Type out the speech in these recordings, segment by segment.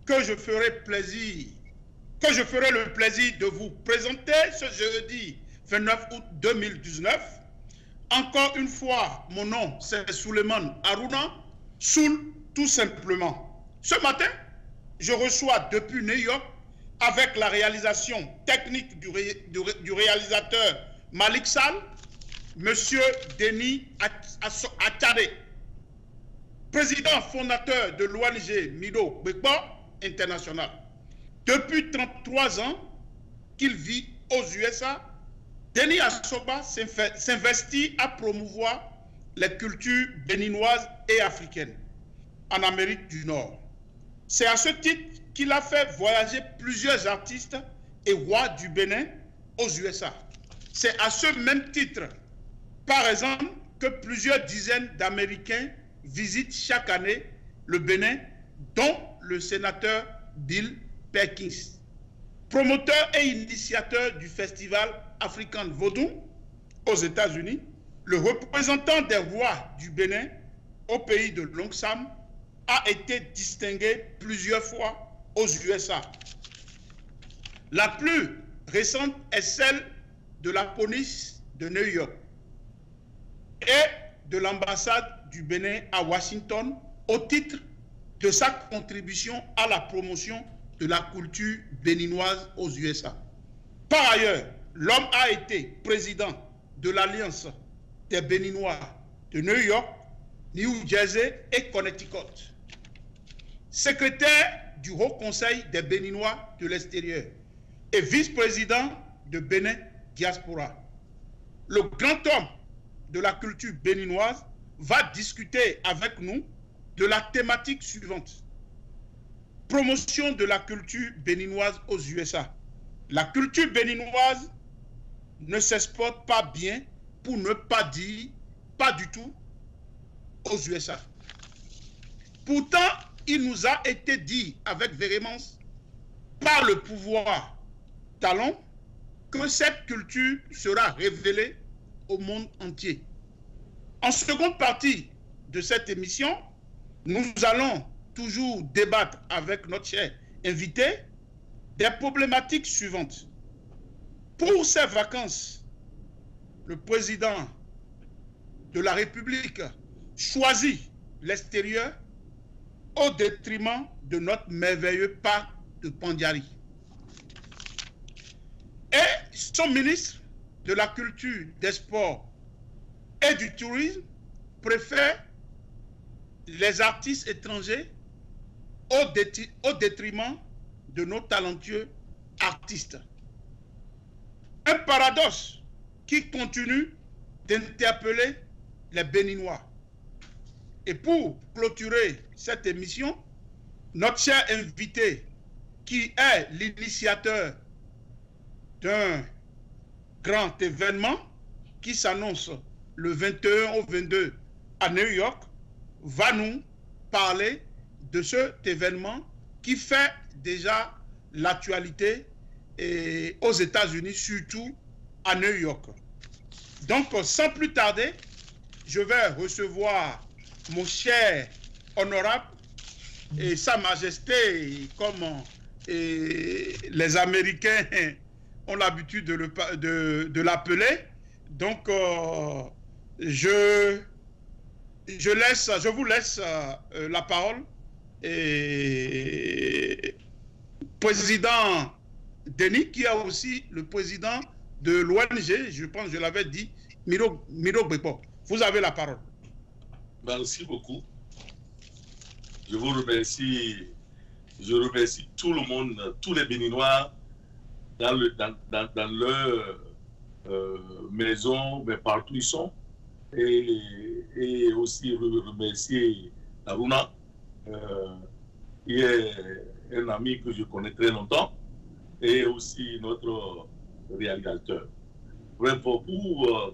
que je ferai le plaisir de vous présenter ce jeudi 29 août 2019. Encore une fois, mon nom c'est Souleymane Harouna, Soul tout simplement. Ce matin, je reçois depuis New York, avec la réalisation technique du réalisateur Malik Sall, Monsieur Denis Achade, président fondateur de l'ONG Mido Bekpo International. Depuis 33 ans qu'il vit aux USA, Denis Asoba s'investit à promouvoir les cultures béninoises et africaines en Amérique du Nord. C'est à ce titre qu'il a fait voyager plusieurs artistes et rois du Bénin aux USA. C'est à ce même titre, par exemple, que plusieurs dizaines d'Américains visitent chaque année le Bénin, dont le sénateur Bill Perkins. Promoteur et initiateur du festival African Vodou aux États-Unis, le représentant des rois du Bénin au pays de Longsam a été distingué plusieurs fois aux USA. La plus récente est celle de la police de New York et de l'ambassade du Bénin à Washington au titre de sa contribution à la promotion de la culture béninoise aux USA. Par ailleurs, l'homme a été président de l'Alliance des Béninois de New York, New Jersey et Connecticut, secrétaire du Haut Conseil des Béninois de l'extérieur et vice-président de Bénin Diaspora. Le grand homme de la culture béninoise va discuter avec nous de la thématique suivante: promotion de la culture béninoise aux USA. La culture béninoise ne s'exporte pas bien, pour ne pas dire pas du tout, aux USA. Pourtant, il nous a été dit avec véhémence par le pouvoir talon que cette culture sera révélée au monde entier. En seconde partie de cette émission, nous allons toujours débattre avec notre cher invité des problématiques suivantes. Pour ces vacances, le président de la République choisit l'extérieur au détriment de notre merveilleux parc de Pandiari. Et son ministre de la Culture, des Sports et du Tourisme préfère les artistes étrangers au détriment de nos talentueux artistes. Un paradoxe qui continue d'interpeller les Béninois. Et pour clôturer cette émission, notre cher invité, qui est l'initiateur d'un grand événement qui s'annonce le 21 au 22 à New York, va nous parler de cet événement qui fait déjà l'actualité aux États-Unis, surtout à New York. Donc, sans plus tarder, je vais recevoir mon cher honorable et Sa Majesté, comme les Américains ont l'habitude de l'appeler. Donc, je vous laisse la parole. Et président Denis, qui est aussi le président de l'ONG, je pense que je l'avais dit, Mido Bekpo. Vous avez la parole. Merci beaucoup. Je vous remercie. Je remercie tout le monde, tous les Béninois dans leur maison, mais partout ils sont. Et aussi remercier Harouna, qui est un ami que je connais très longtemps, et aussi notre réalisateur. Bref, pour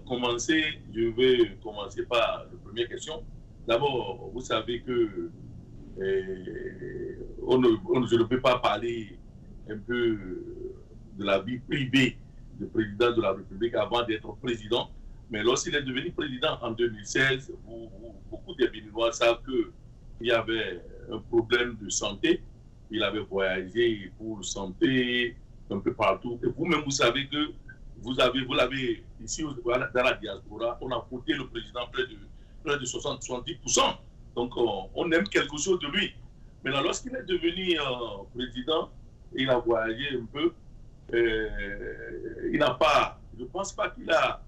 commencer, je vais commencer par la première question. D'abord, vous savez que je ne peux pas parler un peu de la vie privée du président de la République avant d'être président, mais lorsqu'il est devenu président en 2016, beaucoup des Béninois savent qu'il y avait un problème de santé il avait voyagé pour santé un peu partout. Et vous-même, vous savez que vous l'avez ici dans la diaspora, on a voté le président près de 70%. Donc, on aime quelque chose de lui. Maintenant, lorsqu'il est devenu président, il a voyagé un peu. Il n'a pas, je ne pense pas qu'il a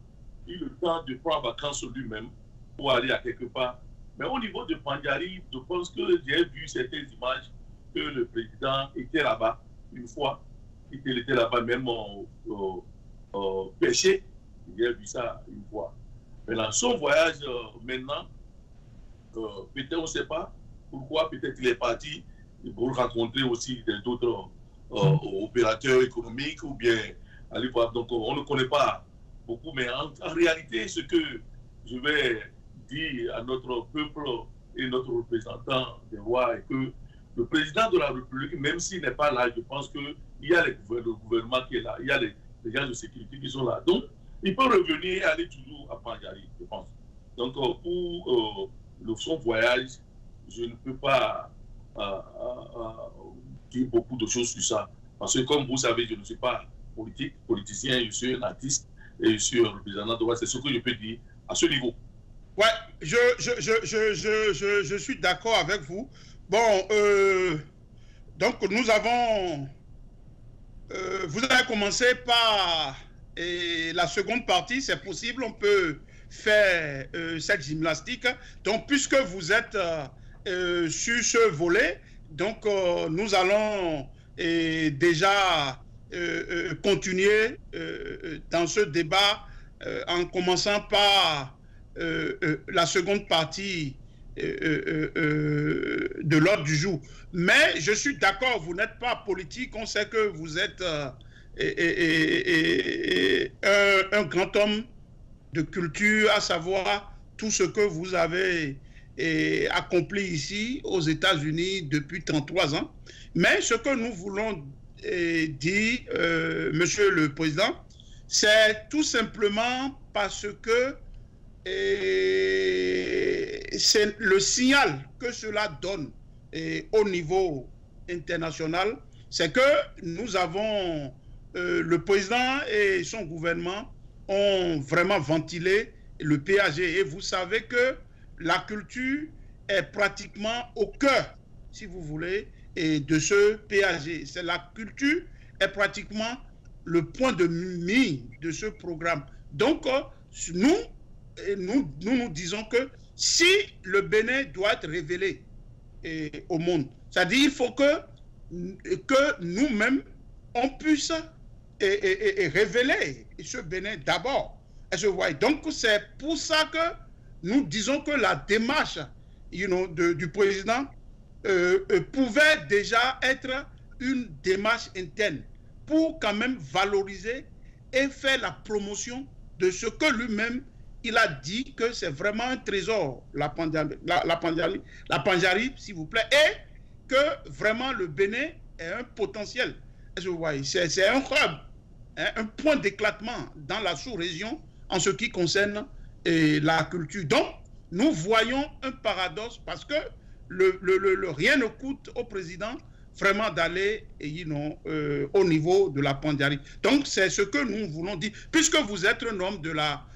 eu le temps de prendre vacances lui-même pour aller à quelque part. Mais au niveau de Pandjari, je pense que j'ai vu certaines images que le président était là-bas une fois. Il était là-bas même pêché. J'ai vu ça une fois. Maintenant, son voyage maintenant, peut-être on ne sait pas pourquoi, peut-être il est parti pour rencontrer aussi d'autres opérateurs économiques ou bien aller voir. Donc on ne connaît pas beaucoup, mais en réalité, ce que je vais dire à notre peuple et notre représentant des rois est que le président de la République, même s'il n'est pas là, je pense qu'il y a le gouvernement qui est là, il y a les gens de sécurité qui sont là. Donc, il peut revenir et aller toujours à Pandjari, je pense. Donc, pour son voyage, je ne peux pas dire beaucoup de choses sur ça. Parce que, comme vous savez, je ne suis pas politicien, je suis un artiste et je suis un représentant de roi. C'est ce que je peux dire à ce niveau. Ouais, je suis d'accord avec vous. Bon, donc nous avons... vous avez commencé par la seconde partie, c'est possible, on peut faire cette gymnastique. Donc, puisque vous êtes sur ce volet, donc nous allons déjà continuer dans ce débat en commençant par la seconde partie de l'ordre du jour. Mais je suis d'accord, vous n'êtes pas politique, on sait que vous êtes un grand homme de culture, à savoir tout ce que vous avez accompli ici aux États-Unis depuis 33 ans. Mais ce que nous voulons dire, Monsieur le Président, c'est tout simplement parce que c'est le signal que cela donne au niveau international, c'est que nous avons, le président et son gouvernement ont vraiment ventilé le PAG. Et vous savez que la culture est pratiquement au cœur, si vous voulez, de ce PAG. C'est la culture est pratiquement le point de mire de ce programme. Donc, nous disons que si le Bénin doit être révélé au monde, c'est-à-dire qu'il faut que nous-mêmes, on puisse révéler ce Bénin d'abord. Donc, c'est pour ça que nous disons que la démarche du président pouvait déjà être une démarche interne pour quand même valoriser et faire la promotion de ce que lui-même il a dit que c'est vraiment un trésor, la Pandjari, s'il vous plaît, et que vraiment le Bénin est un potentiel. C'est un hub, hein, un point d'éclatement dans la sous-région en ce qui concerne la culture. Donc, nous voyons un paradoxe parce que rien ne coûte au président vraiment d'aller au niveau de la Pandjari. Donc, c'est ce que nous voulons dire. Puisque vous êtes un homme de la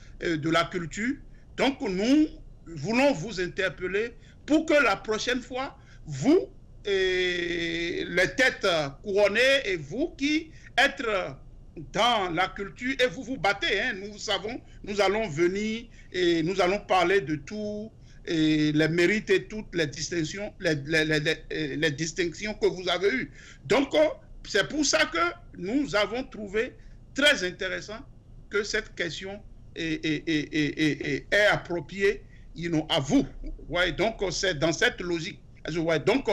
culture, donc nous voulons vous interpeller pour que la prochaine fois, vous, les têtes couronnées et vous qui êtes dans la culture et vous vous battez, hein, nous savons, nous allons venir et nous allons parler de tout et les mérites et toutes les distinctions, les distinctions que vous avez eues. Donc, c'est pour ça que nous avons trouvé très intéressant que cette question est appropriée à vous. Ouais, donc, c'est dans cette logique. Ouais, donc,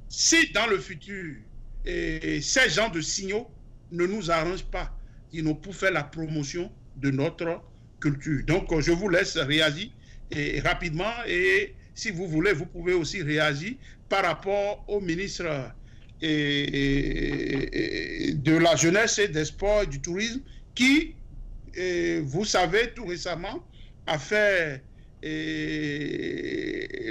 si dans le futur, ces genres de signaux ne nous arrangent pas pour faire la promotion de notre culture. Donc, je vous laisse réagir rapidement et si vous voulez, vous pouvez aussi réagir par rapport au ministre de la Jeunesse et des Sports et du Tourisme qui, vous savez, tout récemment a fait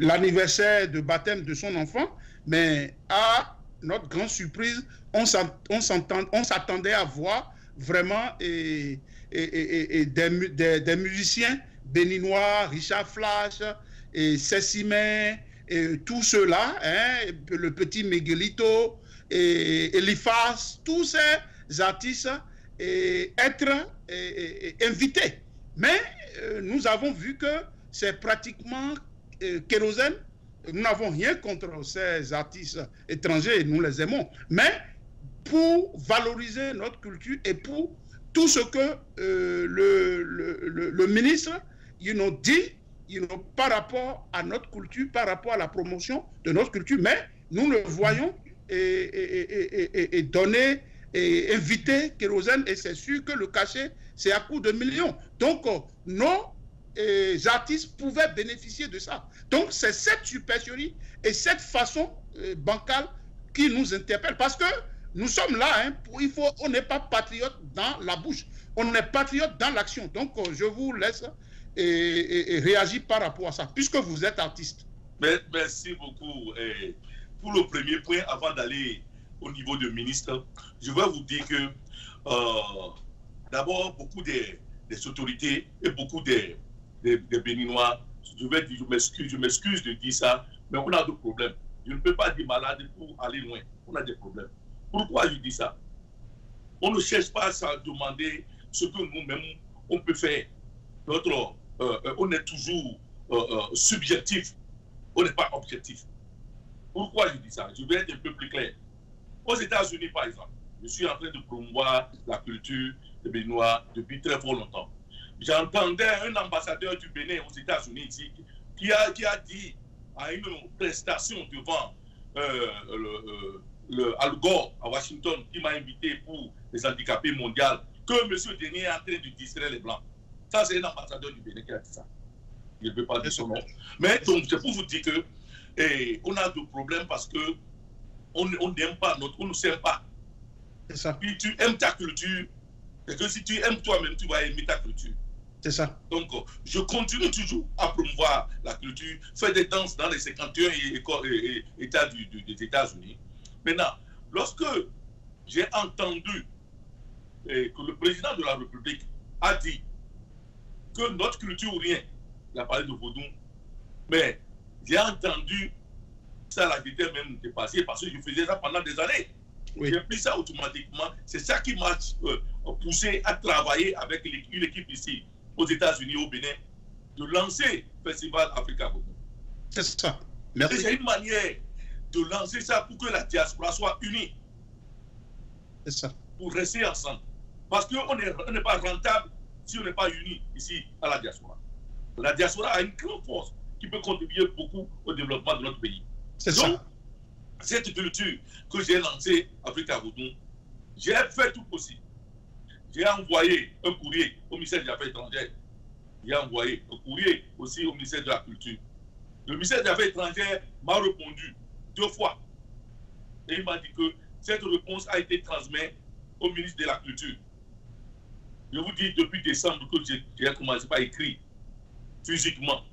l'anniversaire de baptême de son enfant, mais a notre grande surprise, on s'attendait à voir vraiment des musiciens béninois, Richard Flash, et Cessimé, et tout cela, hein, le petit Miguelito, et Eliphas, tous ces artistes être invités. Mais nous avons vu que c'est pratiquement kérosène. Nous n'avons rien contre ces artistes étrangers, nous les aimons. Mais pour valoriser notre culture et pour tout ce que le ministre dit par rapport à notre culture, par rapport à la promotion de notre culture, mais nous le voyons et donner et inviter kérosène, et c'est sûr que le cachet, c'est à coût de millions. Donc, nos artistes pouvaient bénéficier de ça. Donc, c'est cette supercherie et cette façon bancale qui nous interpelle. Parce que nous sommes là, hein, on n'est pas patriote dans la bouche, on est patriote dans l'action. Donc, je vous laisse et réagir par rapport à ça, puisque vous êtes artiste. Merci beaucoup. Pour le premier point, avant d'aller au niveau de ministre, je vais vous dire que d'abord, beaucoup des autorités et beaucoup des Béninois, je m'excuse de dire ça, mais on a des problèmes. Je ne peux pas dire malade pour aller loin. On a des problèmes. Pourquoi je dis ça? On ne cherche pas à se demander ce que nous-mêmes, on peut faire. On est toujours subjectif. On n'est pas objectif. Pourquoi je dis ça? Je vais être un peu plus clair. Aux États-Unis, par exemple, je suis en train de promouvoir la culture des Béninois depuis très fort longtemps. J'entendais un ambassadeur du Bénin aux États-Unis ici qui a dit à une prestation devant le Al Gore à Washington, qui m'a invité pour les handicapés mondiaux, que M. Denis est en train de distraire les Blancs. Ça, c'est un ambassadeur du Bénin qui a dit ça. Il ne peut pas dire son nom. Mais donc, c'est pour vous dire que on a des problèmes parce que on n'aime pas on ne s'aime pas. C'est ça. Puis tu aimes ta culture, et que si tu aimes toi-même, tu vas aimer ta culture. C'est ça. Donc, je continue toujours à promouvoir la culture, faire des danses dans les 51 États des États-Unis. Maintenant, lorsque j'ai entendu que le président de la République a dit que notre culture ou rien, il a parlé de vaudou, mais j'ai entendu ça, la vitesse même dépassée, parce que je faisais ça pendant des années. Oui. J'ai pris ça automatiquement. C'est ça qui m'a poussé à travailler avec une équipe ici, aux États-Unis, au Bénin, de lancer le Festival Africa Vaudou. C'est ça. Merci. C'est une manière de lancer ça pour que la diaspora soit unie. C'est ça. Pour rester ensemble. Parce qu'on n'est pas rentable si on n'est pas unis ici à la diaspora. La diaspora a une grande force qui peut contribuer beaucoup au développement de notre pays. C'est ça. Cette culture que j'ai lancée, Africa Vaudou, j'ai fait tout possible. J'ai envoyé un courrier au ministère des Affaires étrangères. J'ai envoyé un courrier aussi au ministère de la Culture. Le ministère des Affaires étrangères m'a répondu 2 fois. Et il m'a dit que cette réponse a été transmise au ministre de la Culture. Je vous dis, depuis décembre que j'ai commencé par écrire physiquement,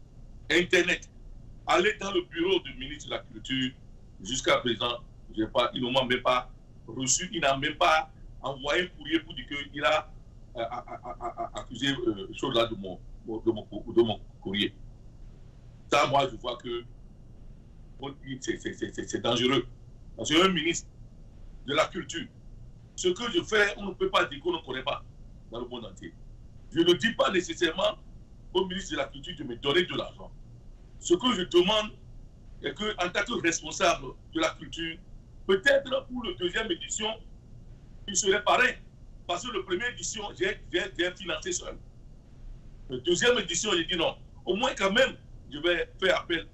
Internet, aller dans le bureau du ministre de la Culture. Jusqu'à présent, ils ne m'ont même pas reçu, il n'a même pas envoyé un courrier pour dire qu'il a accusé chose là de mon courrier. Ça, moi, je vois que c'est dangereux. Parce qu'un ministre de la Culture, ce que je fais, on ne peut pas dire qu'on ne connaît pas dans le monde entier. Je ne dis pas nécessairement au ministre de la Culture de me donner de l'argent. Ce que je demande, et qu'en tant que responsable de la culture, peut-être pour la 2e édition, il serait pareil. Parce que la 1re édition, j'ai financé seul. La 2e édition, j'ai dit non. Au moins, quand même, je vais faire appel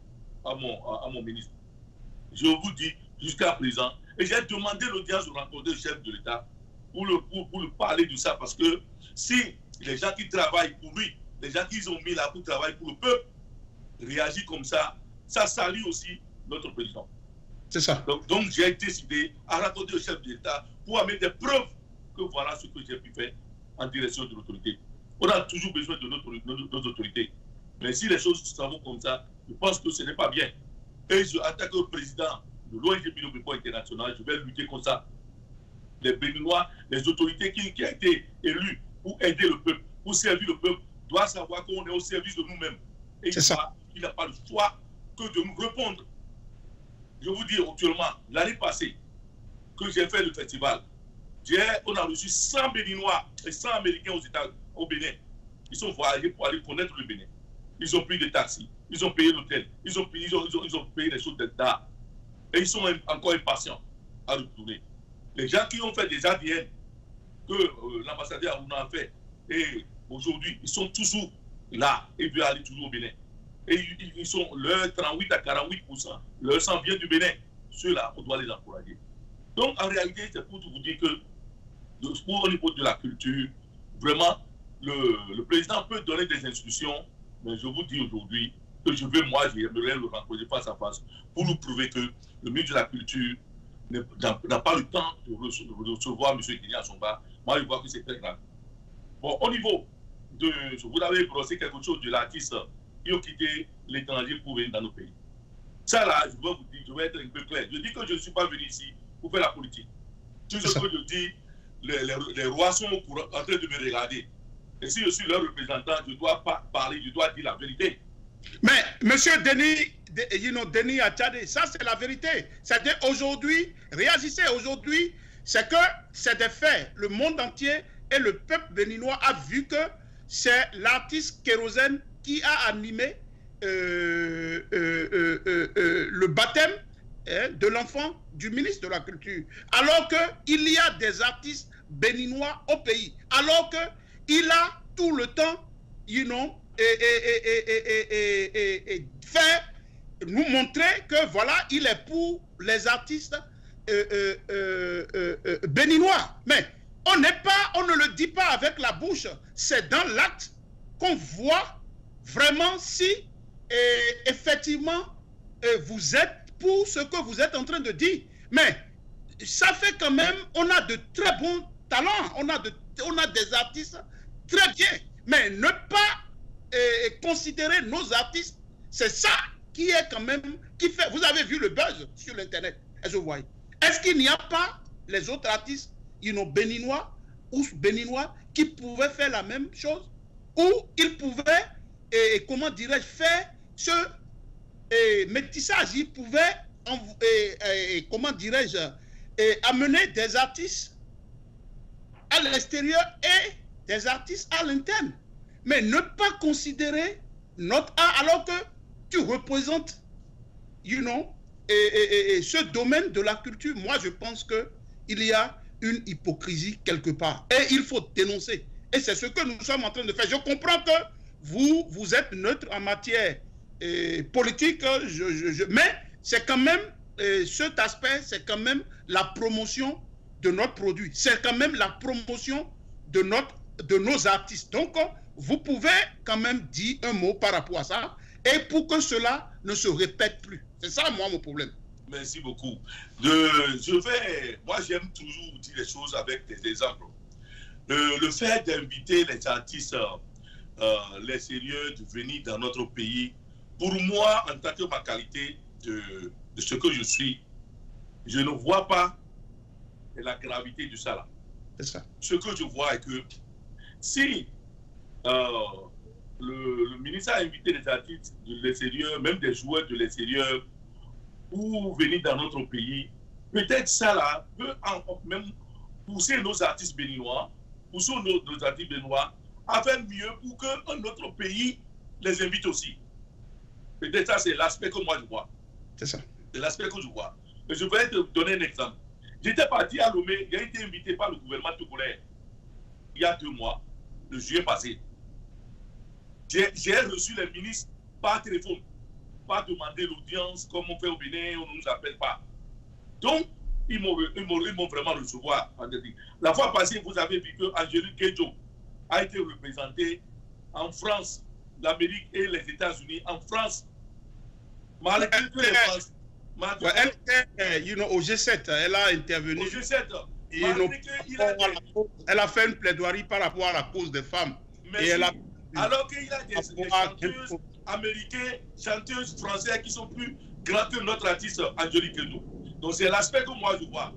à mon ministre. Je vous dis, jusqu'à présent, et j'ai demandé l'audience de rencontrer le chef de l'État pour lui parler de ça. Parce que si les gens qui travaillent pour lui, les gens qu'ils ont mis là pour travailler pour le peuple, réagissent comme ça, ça salue aussi notre président. C'est ça. Donc j'ai décidé à raconter au chef de l'État pour amener des preuves que voilà ce que j'ai pu faire en direction de l'autorité. On a toujours besoin de notre autorité. Mais si les choses s'en vont comme ça, je pense que ce n'est pas bien. Et en tant que président de l'ONG Bilobeko International, je vais lutter contre ça. Les Béninois, les autorités qui ont été élues pour aider le peuple, pour servir le peuple, doivent savoir qu'on est au service de nous-mêmes. Et il n'a pas le choix que de nous répondre. Je vous dis actuellement, l'année passée, que j'ai fait le festival, on a reçu 100 Béninois et 100 Américains au Bénin. Ils sont voyagés pour aller connaître le Bénin. Ils ont pris des taxis, ils ont payé l'hôtel, ils ont payé des choses d'art. Et ils sont encore impatients à retourner. Les gens qui ont fait des ADN que l'ambassadeur Aruna a fait, et aujourd'hui, ils sont toujours là et veulent aller toujours au Bénin. Et ils sont leur 38 à 48%, leur sang vient du Bénin. Ceux-là, on doit les encourager. Donc, en réalité, c'est pour vous dire que, au niveau de la culture, vraiment, le président peut donner des instructions, mais je vous dis aujourd'hui que j'aimerais le rencontrer face à face pour nous prouver que le ministre de la Culture n'a pas le temps de recevoir M. Kenya Assomba. Moi, je vois que c'est très grave. Bon, au niveau de... Vous avez brossé quelque chose de l'artiste qui ont quitté l'étranger pour venir dans nos pays. Ça, là, je vais vous dire, je vais être un peu clair. Je dis que je ne suis pas venu ici pour faire la politique. Tout ce que je dis, les rois sont en train de me regarder. Et si je suis leur représentant, je ne dois pas parler, je dois dire la vérité. Mais, monsieur Denis, Denis Achade, ça c'est la vérité. C'est-à-dire aujourd'hui, réagissez aujourd'hui, c'est que c'est des faits. Le monde entier et le peuple béninois a vu que c'est l'artiste Kérosène qui a animé le baptême de l'enfant du ministre de la Culture. Alors qu'il y a des artistes béninois au pays. Alors qu'il a tout le temps, fait nous montrer que voilà, il est pour les artistes béninois. Mais on ne le dit pas avec la bouche, c'est dans l'acte qu'on voit vraiment si effectivement vous êtes pour ce que vous êtes en train de dire. Mais ça fait quand même, on a de très bons talents, on a des artistes très bien, mais ne pas considérer nos artistes, c'est ça qui est quand même, qui fait, vous avez vu le buzz sur l'internet, est-ce que vous voyez? Est-ce qu'il n'y a pas les autres artistes, béninois ou béninois, qui pouvaient faire la même chose, ou ils pouvaient, comment dirais-je, faire ce métissage, ils pouvaient, comment dirais-je, amener des artistes à l'extérieur et des artistes à l'interne. Mais ne pas considérer notre art alors que tu représentes, ce domaine de la culture. Moi, je pense qu'il y a une hypocrisie quelque part. Et il faut dénoncer. Et c'est ce que nous sommes en train de faire. Je comprends que vous êtes neutre en matière politique, mais c'est quand même, cet aspect, c'est quand même la promotion de notre produit. C'est quand même la promotion de nos artistes. Donc, vous pouvez quand même dire un mot par rapport à ça, et pour que cela ne se répète plus. C'est ça, moi, mon problème. Merci beaucoup. Moi, j'aime toujours dire les choses avec des exemples. Le fait d'inviter les artistes, les sérieux, de venir dans notre pays, pour moi, en tant que ma qualité de ce que je suis, je ne vois pas la gravité de ça là. C'est ça. Ce que je vois est que si le ministre a invité les artistes de l'extérieur, même des joueurs de l'extérieur, pour venir dans notre pays, peut-être ça là peut même pousser nos artistes béninois, à faire mieux pour qu'un autre pays les invite aussi. Peut-être ça, c'est l'aspect que moi je vois. C'est ça. C'est l'aspect que je vois. Et je vais te donner un exemple. J'étais parti à Lomé, j'ai été invité par le gouvernement togolais il y a 2 mois, le juillet passé. J'ai reçu les ministres par téléphone, pas demander l'audience comme on fait au Bénin, on ne nous appelle pas. Donc, ils m'ont vraiment recevoir. La fois passée, vous avez vu que Angélique Kidjo a été représentée en France, l'Amérique et les États-Unis, en France. Malgré que les France. Elle était, au G7, elle a intervenu. Au G7. Elle a fait une plaidoirie par rapport à la cause des femmes. Et elle a, alors qu'il y a des chanteuses américaines, chanteuses françaises qui sont plus grandes que notre artiste Angélique Kidjo. Donc c'est l'aspect que moi je vois.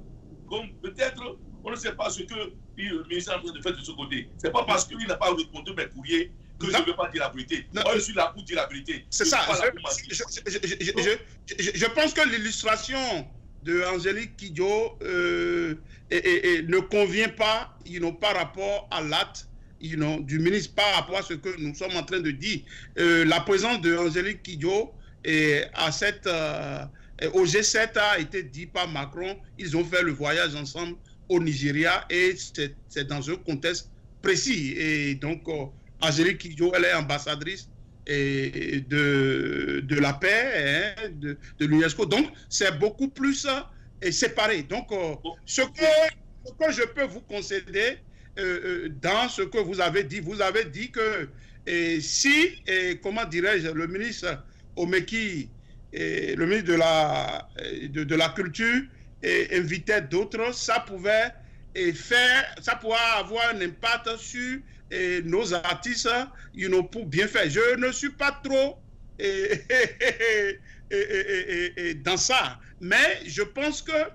Comme peut-être, on ne sait pas ce que le ministre est en train de faire de ce côté. Ce n'est pas parce qu'il n'a pas répondu mes courriers que je ne veux pas dire la vérité. Moi, je suis là pour dire la vérité. C'est ça. Je pense que l'illustration de Angélique Kidjo ne convient pas, par rapport à l'acte du ministre, par rapport à ce que nous sommes en train de dire. La présence de Angélique Kidjo au G7 a été dit par Macron. Ils ont fait le voyage ensemble au Nigeria et c'est dans un contexte précis. Et donc, Angélique Kidjo, elle est ambassadrice de la paix, de l'UNESCO. Donc, c'est beaucoup plus séparé. Donc, ce que je peux vous concéder dans ce que vous avez dit que si, comment dirais-je, le ministre Omeki, le ministre de la Culture, invitait d'autres, ça pouvait avoir un impact sur nos artistes, pour bien faire. Je ne suis pas trop dans ça, mais je pense que,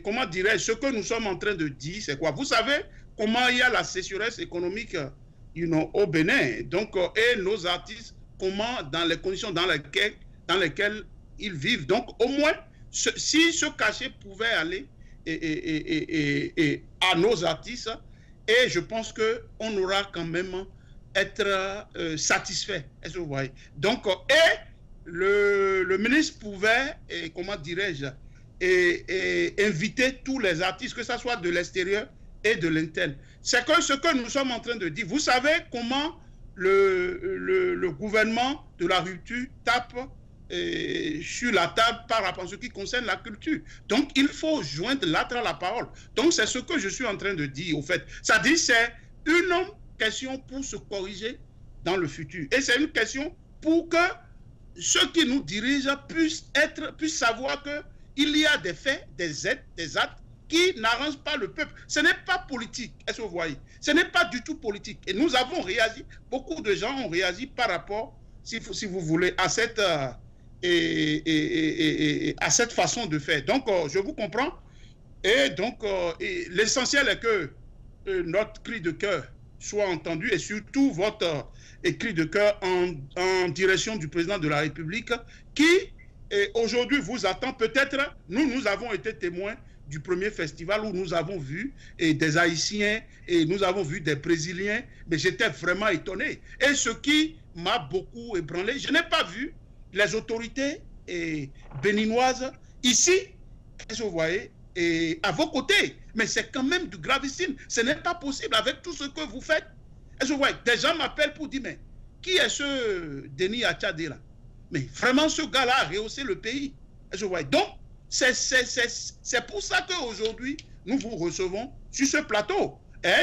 comment dirais-je, ce que nous sommes en train de dire, c'est quoi? Vous savez comment il y a la sécheresse économique au Bénin, donc, et nos artistes, comment, dans les conditions dans lesquelles ils vivent. Donc, au moins, si ce cachet pouvait aller à nos artistes, et je pense qu'on aura quand même être satisfait. Est-ce que vous voyez? Donc, le ministre pouvait, comment dirais-je, inviter tous les artistes, que ce soit de l'extérieur et de l'interne. C'est que ce que nous sommes en train de dire. Vous savez comment le gouvernement de la rupture tape sur la table par rapport à ce qui concerne la culture. Donc, il faut joindre l'autre à la parole. Donc, c'est ce que je suis en train de dire, au fait. Ça dit, c'est une question pour se corriger dans le futur. Et c'est une question pour que ceux qui nous dirigent puissent savoir qu'il y a des faits, des actes qui n'arrangent pas le peuple. Ce n'est pas politique, est-ce que vous voyez? Ce n'est pas du tout politique. Et nous avons réagi, beaucoup de gens ont réagi par rapport, si vous voulez, à cette façon de faire. Donc, je vous comprends. Et donc, l'essentiel est que notre cri de cœur soit entendu et surtout votre cri de cœur en direction du président de la République qui, aujourd'hui, vous attend. Peut-être, nous avons été témoins du premier festival où nous avons vu des Haïtiens et nous avons vu des Brésiliens, mais j'étais vraiment étonné. Et ce qui m'a beaucoup ébranlé, je n'ai pas vu les autorités béninoises ici, est-ce que vous voyez, à vos côtés. Mais c'est quand même du gravissime. Ce n'est pas possible avec tout ce que vous faites. Est-ce que vous voyez, des gens m'appellent pour dire, mais qui est ce Denis Achadé là? Mais vraiment, ce gars-là a rehaussé le pays. Est-ce que vous voyez? Donc, c'est pour ça qu'aujourd'hui, nous vous recevons sur ce plateau.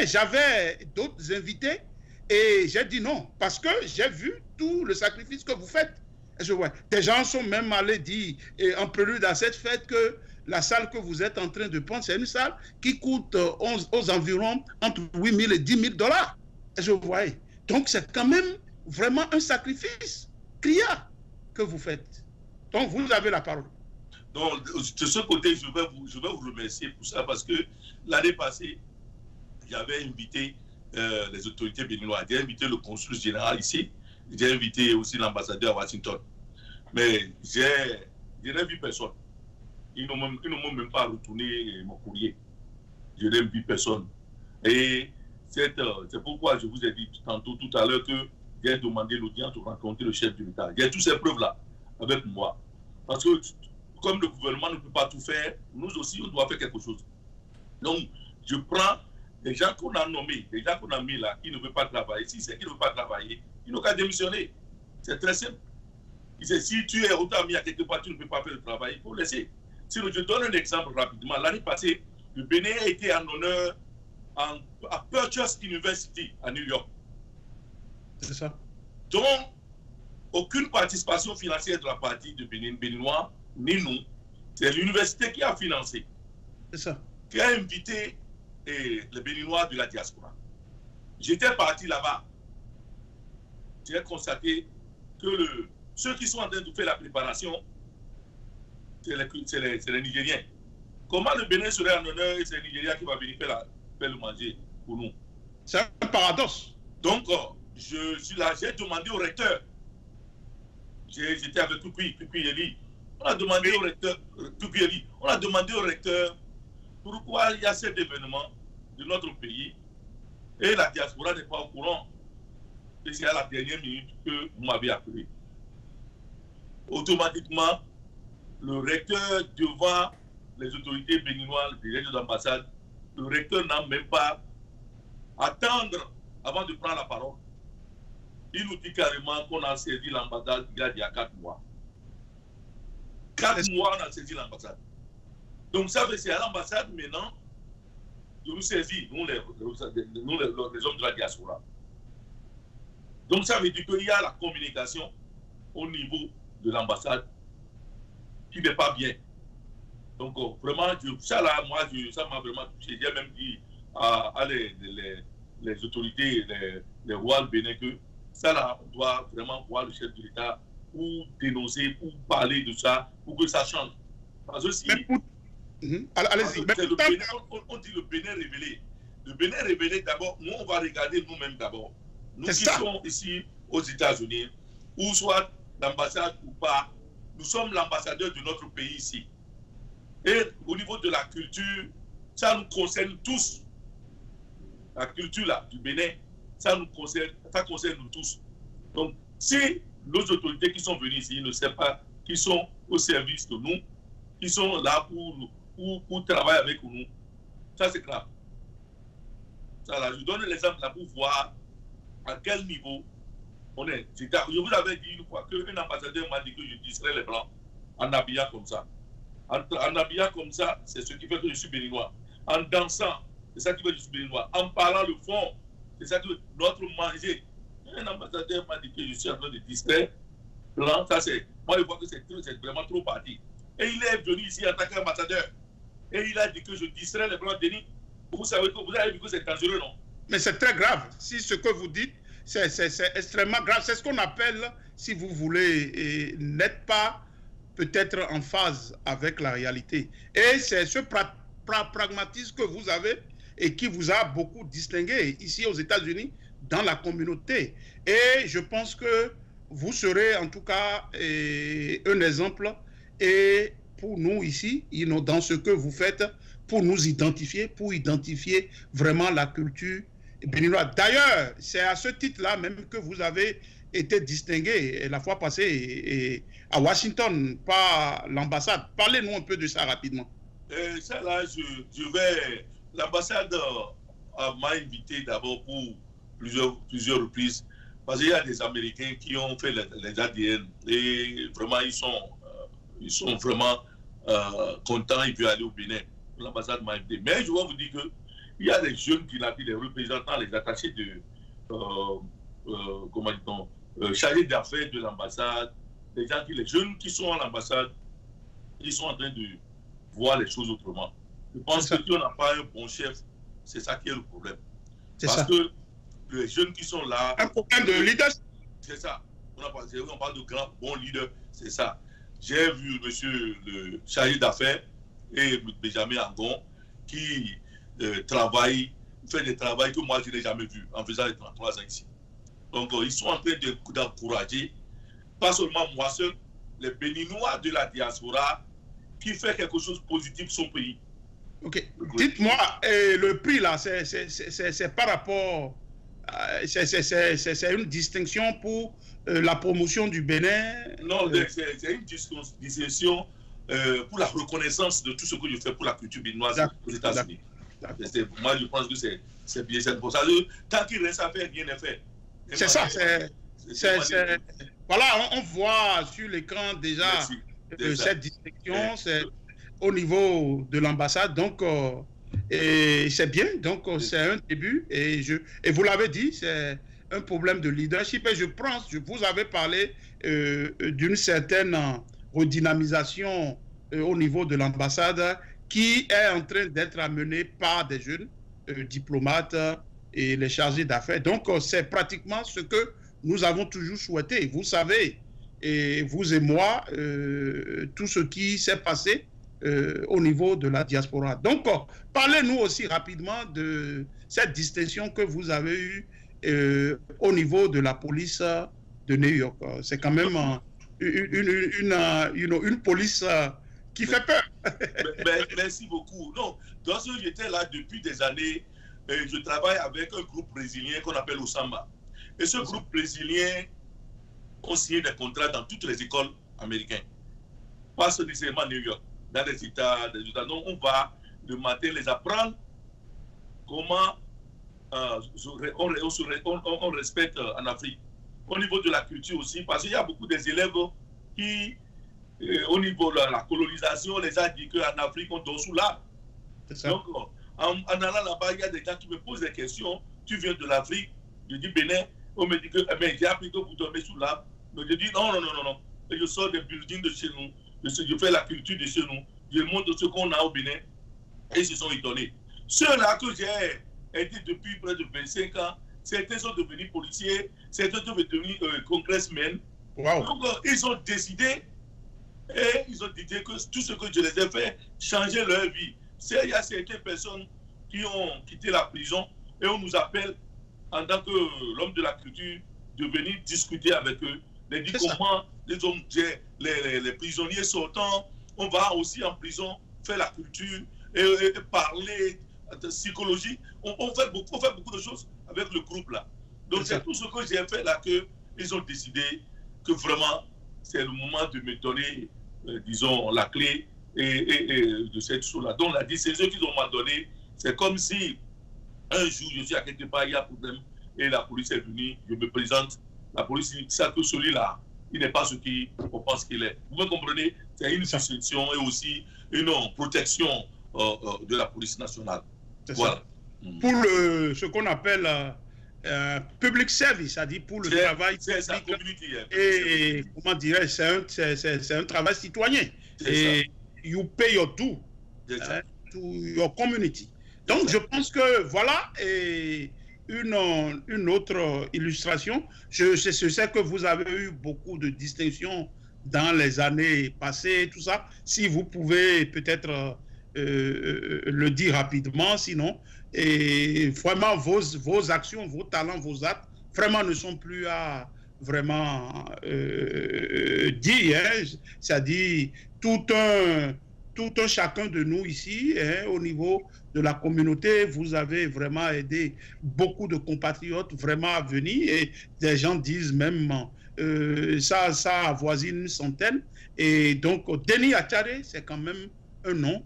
J'avais d'autres invités et j'ai dit non, parce que j'ai vu tout le sacrifice que vous faites. Je vois. Des gens sont même allés dire, en prélude à cette fête, que la salle que vous êtes en train de prendre, c'est une salle qui coûte aux environs entre 8 000 et 10 000 dollars. Je vois. Donc, c'est quand même vraiment un sacrifice criard que vous faites. Donc, vous avez la parole. Donc, de ce côté, je vais vous remercier pour ça, parce que l'année passée, j'avais invité les autorités béninoises. J'ai invité le consul général ici. J'ai invité aussi l'ambassadeur à Washington. Mais je n'ai vu personne. Ils ne m'ont même pas retourné mon courrier. Je n'ai vu personne. Et c'est pourquoi je vous ai dit tantôt, tout à l'heure, que j'ai demandé l'audience pour rencontrer le chef de l'État. J'ai toutes ces preuves-là avec moi. Parce que comme le gouvernement ne peut pas tout faire, nous aussi, on doit faire quelque chose. Donc, je prends des gens qu'on a nommés, des gens qu'on a mis là, qui ne veulent pas travailler. Si c'est qui ne veut pas travailler, ils n'ont qu'à démissionner. C'est très simple. Si tu es autant mis à quelque part, tu ne peux pas faire le travail, il faut laisser. Si je donne un exemple rapidement, l'année passée, le Bénin a été en honneur à Purchase University à New York. C'est ça. Donc, aucune participation financière de la partie de Béninois, ni nous. C'est l'université qui a financé. C'est ça. Qui a invité les Béninois de la diaspora. J'étais parti là-bas. J'ai constaté que ceux qui sont en train de faire la préparation, c'est les Nigériens. Comment le Bénin serait en honneur et c'est les Nigériens qui va venir faire le manger pour nous? C'est un paradoxe. Donc, je suis là, j'ai demandé au recteur. J'étais avec Tukuyeli. On a demandé au recteur, on a demandé au recteur pourquoi il y a cet événement de notre pays et la diaspora n'est pas au courant. Et c'est à la dernière minute que vous m'avez appelé. Automatiquement, le recteur devant les autorités béninoises, les directeurs d'ambassade, le recteur n'a même pas attendre avant de prendre la parole. Il nous dit carrément qu'on a saisi l'ambassade il y a 4 mois. 4 mois, on a saisi l'ambassade. Donc ça veut dire c'est à l'ambassade maintenant de nous saisir, nous les hommes de la diaspora. Donc ça veut dire qu'il y a la communication au niveau de l'ambassade qui n'est pas bien. Donc vraiment, ça m'a vraiment touché. J'ai même dit à les autorités, les rois du Bénin que ça là, on doit vraiment voir le chef de l'État pour dénoncer, pour parler de ça, pour que ça change. Parce que si... Allez-y. On dit le Bénin révélé. Le Bénin révélé, d'abord, nous, on va regarder nous-mêmes d'abord. Nous qui sommes ici aux États-Unis, ou soit l'ambassade ou pas, nous sommes l'ambassadeur de notre pays ici. Et au niveau de la culture, ça nous concerne tous. La culture là, du Bénin, ça concerne nous tous. Donc, si nos autorités qui sont venues ici ne savent pas qu'ils sont au service de nous, qui sont là pour travailler avec nous, ça c'est grave. Ça, là, je donne l'exemple là pour voir à quel niveau on est. Je vous avais dit une fois qu'un ambassadeur m'a dit que je distrais les Blancs en habillant comme ça. En habillant comme ça, c'est ce qui fait que je suis béninois. En dansant, c'est ça qui fait que je suis béninois. En parlant le fond, c'est ça que notre manger. Un ambassadeur m'a dit que je suis en train de distraire Blanc. Ça c'est, moi je vois que c'est vraiment trop parti. Et il est venu ici en tant qu'ambassadeur. Et il a dit que je distrais les Blancs, Denis. Vous avez vu que c'est dangereux, non? Mais c'est très grave. Si ce que vous dites, c'est extrêmement grave. C'est ce qu'on appelle, si vous voulez, n'être pas peut-être en phase avec la réalité. Et c'est ce pragmatisme que vous avez et qui vous a beaucoup distingué ici aux États-Unis, dans la communauté. Et je pense que vous serez en tout cas un exemple et pour nous ici, dans ce que vous faites, pour nous identifier, pour identifier vraiment la culture béninoise. D'ailleurs, c'est à ce titre-là même que vous avez été distingué la fois passée à Washington par l'ambassade. Parlez-nous un peu de ça rapidement. Ça là, je vais... L'ambassade m'a invité d'abord pour plusieurs reprises parce qu'il y a des Américains qui ont fait les ADN et vraiment ils sont vraiment contents, ils veulent aller au Bénin. L'ambassade m'a invité. Mais je dois vous dire qu'il y a des jeunes qui l'ont pris, les représentants, les attachés de comment dit-on, chargés d'affaires de l'ambassade, les jeunes qui sont à l'ambassade, ils sont en train de voir les choses autrement. Je pense que si on n'a pas un bon chef, c'est ça qui est le problème. Parce que les jeunes qui sont là... Un problème de leadership. C'est ça. On parle de grands bons leaders, c'est ça. J'ai vu monsieur le chargé d'affaires et Benjamin Angon qui fait des travaux que moi je n'ai jamais vu en faisant les 33 ans ici. Donc ils sont en train d'encourager, pas seulement moi seul, les Béninois de la diaspora qui fait quelque chose de positif pour son pays. Ok. Dites-moi, le prix là, c'est par rapport, c'est une distinction pour la promotion du Bénin? Non, c'est une distinction pour la reconnaissance de tout ce que je fais pour la culture béninoise aux États-Unis. Moi, je pense que c'est bien, c'est pour ça. Tant qu'il reste à faire, rien n'est fait. C'est ça, voilà, on voit sur l'écran déjà cette distinction, c'est au niveau de l'ambassade, donc c'est bien, donc c'est un début, et vous l'avez dit, c'est un problème de leadership, et je pense, vous avez parlé d'une certaine redynamisation au niveau de l'ambassade qui est en train d'être amenée par des jeunes diplomates et les chargés d'affaires. Donc c'est pratiquement ce que nous avons toujours souhaité. Vous savez, et vous et moi, tout ce qui s'est passé au niveau de la diaspora. Donc, parlez-nous aussi rapidement de cette distinction que vous avez eue au niveau de la police de New York. C'est quand même une police qui fait peur. Merci beaucoup. Non, dans ce j'étais là depuis des années. Je travaille avec un groupe brésilien qu'on appelle Osamba. Et ce groupe brésilien ont signé des contrats dans toutes les écoles américaines. Pas nécessairement à New York, dans les États. Donc, on va le matin les apprendre comment on respecte en Afrique. Au niveau de la culture aussi, parce qu'il y a beaucoup des élèves qui, au niveau de la colonisation, les a dit qu'en Afrique, on dort sous l'arbre. Donc, en allant là-bas, il y a des gens qui me posent des questions. Tu viens de l'Afrique? Je dis Bénin. On me dit que j'ai appris que vous dormez sous l'arbre. Mais je dis non. Et je sors des buildings de chez nous. Je fais la culture de chez nous. Je montre ce qu'on a au Bénin. Et ils se sont étonnés. Ceux-là que j'ai aidés depuis près de 25 ans, certains sont devenus policiers, certains sont devenus congressmen. Wow. Donc, ils ont décidé, et ils ont dit que tout ce que je les ai fait, changer leur vie. Il y a certaines personnes qui ont quitté la prison et on nous appelle en tant que l'homme de la culture de venir discuter avec eux, de dire comment les prisonniers sortants, on va aussi en prison faire la culture et parler de psychologie. On fait beaucoup de choses avec le groupe là. Donc c'est tout ce que j'ai fait là qu'ils ont décidé que vraiment c'est le moment de me donner, disons, la clé et de cette chose-là. Donc la décision qu'ils ont donné, c'est comme si un jour je suis à quelque part, il y a un problème et la police est venue, je me présente, la police dit que celui-là, il n'est pas ce qu'on pense qu'il est. Vous me comprenez? C'est une succession et aussi une protection de la police nationale. Voilà. Pour ce qu'on appelle public service, c'est-à-dire pour le travail public. Et comment dirais-je, c'est un travail citoyen. Et you pay your due to your community. Donc je pense que voilà une autre illustration. Je sais que vous avez eu beaucoup de distinctions dans les années passées, tout ça. Si vous pouvez peut-être le dire rapidement, sinon, et vraiment vos actions, vos talents, vos actes, vraiment ne sont plus à vraiment dire, hein, c'est-à-dire tout un chacun de nous ici, hein, au niveau de la communauté, vous avez vraiment aidé beaucoup de compatriotes vraiment à venir, et des gens disent même ça avoisine une centaine. Et donc Denis Achadé, c'est quand même un nom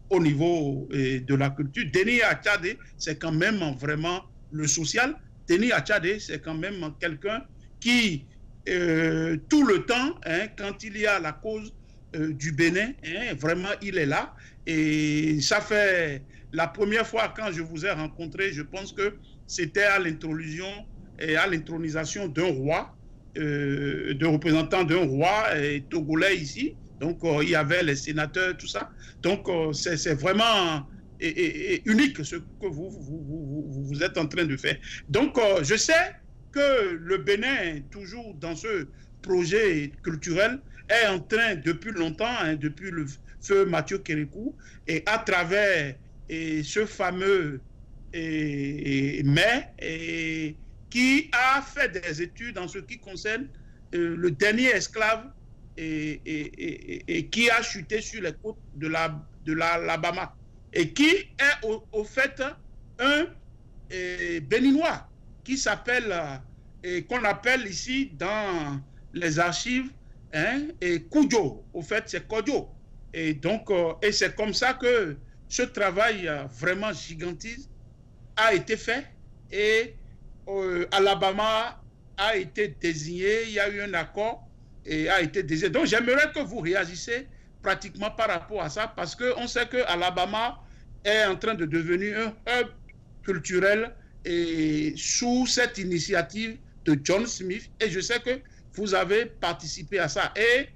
au niveau de la culture. Denis Achadé, c'est quand même vraiment le social. Denis Achadé, c'est quand même quelqu'un qui, tout le temps, hein, quand il y a la cause du Bénin, hein, vraiment, il est là. Et ça fait la première fois quand je vous ai rencontré, je pense que c'était à l'intronisation d'un roi, de représentant d'un roi togolais ici. Donc, il y avait les sénateurs, tout ça. Donc, c'est vraiment unique ce que vous êtes en train de faire. Donc, je sais que le Bénin, toujours dans ce projet culturel, est en train, depuis longtemps, hein, depuis le feu Mathieu Kérékou, et à travers ce fameux maire qui a fait des études en ce qui concerne le dernier esclave et qui a chuté sur les côtes de l'Alabama et qui est au fait un béninois qui s'appelle, qu'on appelle ici dans les archives, hein, et Kudjo. Au fait, c'est Kodjo. Et donc, et c'est comme ça que ce travail vraiment gigantesque a été fait et Alabama a été désigné, il y a eu un accord et a été désigné. Donc, j'aimerais que vous réagissez pratiquement par rapport à ça parce qu'on sait que Alabama est en train de devenir un hub culturel et sous cette initiative de John Smith, et je sais que vous avez participé à ça. Et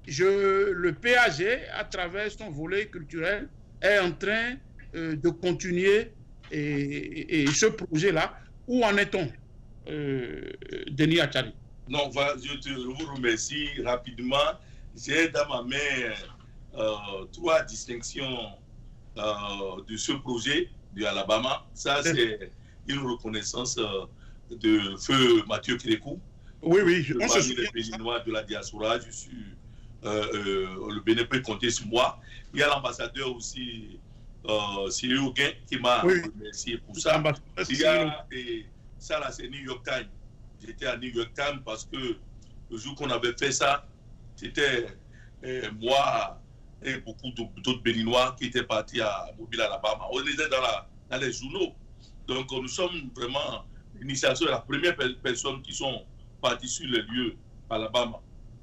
le PAG, à travers son volet culturel, est en train de continuer et ce projet-là. Où en est-on, Denis Achadé? Non, je vous remercie rapidement. J'ai dans ma main 3 distinctions de ce projet de Alabama. Ça, c'est une reconnaissance de feu Mathieu Kérékou. Oui, oui, on se Parmi les souvient de ça. Béninois de la diaspora, le Bénin peut compter sur moi. Il y a l'ambassadeur aussi, Cyril Auguin, qui m'a Oui, remercié pour ça. Il y a, et ça là, c'est New York Times. J'étais à New York Times parce que le jour qu'on avait fait ça, c'était moi et beaucoup d'autres Béninois qui étaient partis à Mobile, Alabama. On les lisait dans les journaux. Donc, nous sommes vraiment l'initiation de la première personne qui sont partis sur les lieux à Alabama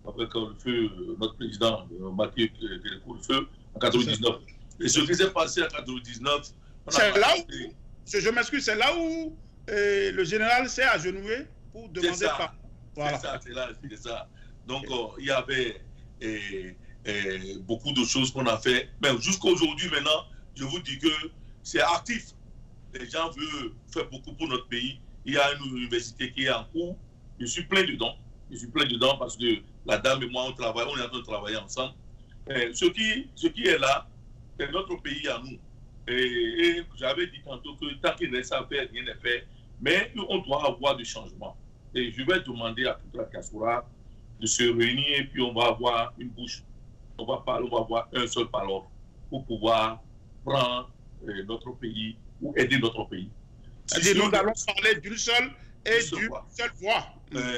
avec le feu, notre président Mathieu Kérékou, le feu en 99. Et ce qui s'est passé en 99, c'est là où, je m'excuse, c'est là où le général s'est agenouillé pour demander pardon. Voilà. C'est ça. Donc, il y avait beaucoup de choses qu'on a fait. Mais jusqu'à aujourd'hui, maintenant, je vous dis que c'est actif. Les gens veulent faire beaucoup pour notre pays. Il y a une université qui est en cours. Je suis plein dedans. Je suis plein dedans parce que la dame et moi, on est en train de travailler ensemble. Ce qui est là, c'est notre pays à nous. Et j'avais dit tantôt que tant qu'il reste à faire, rien n'est fait. Mais on doit avoir du changement. Et je vais demander à toute la diaspora de se réunir et puis on va avoir une bouche. On va avoir un seul parole pour pouvoir prendre notre pays ou aider notre pays. Si nous allons parler d'une seule et d'une seule voix.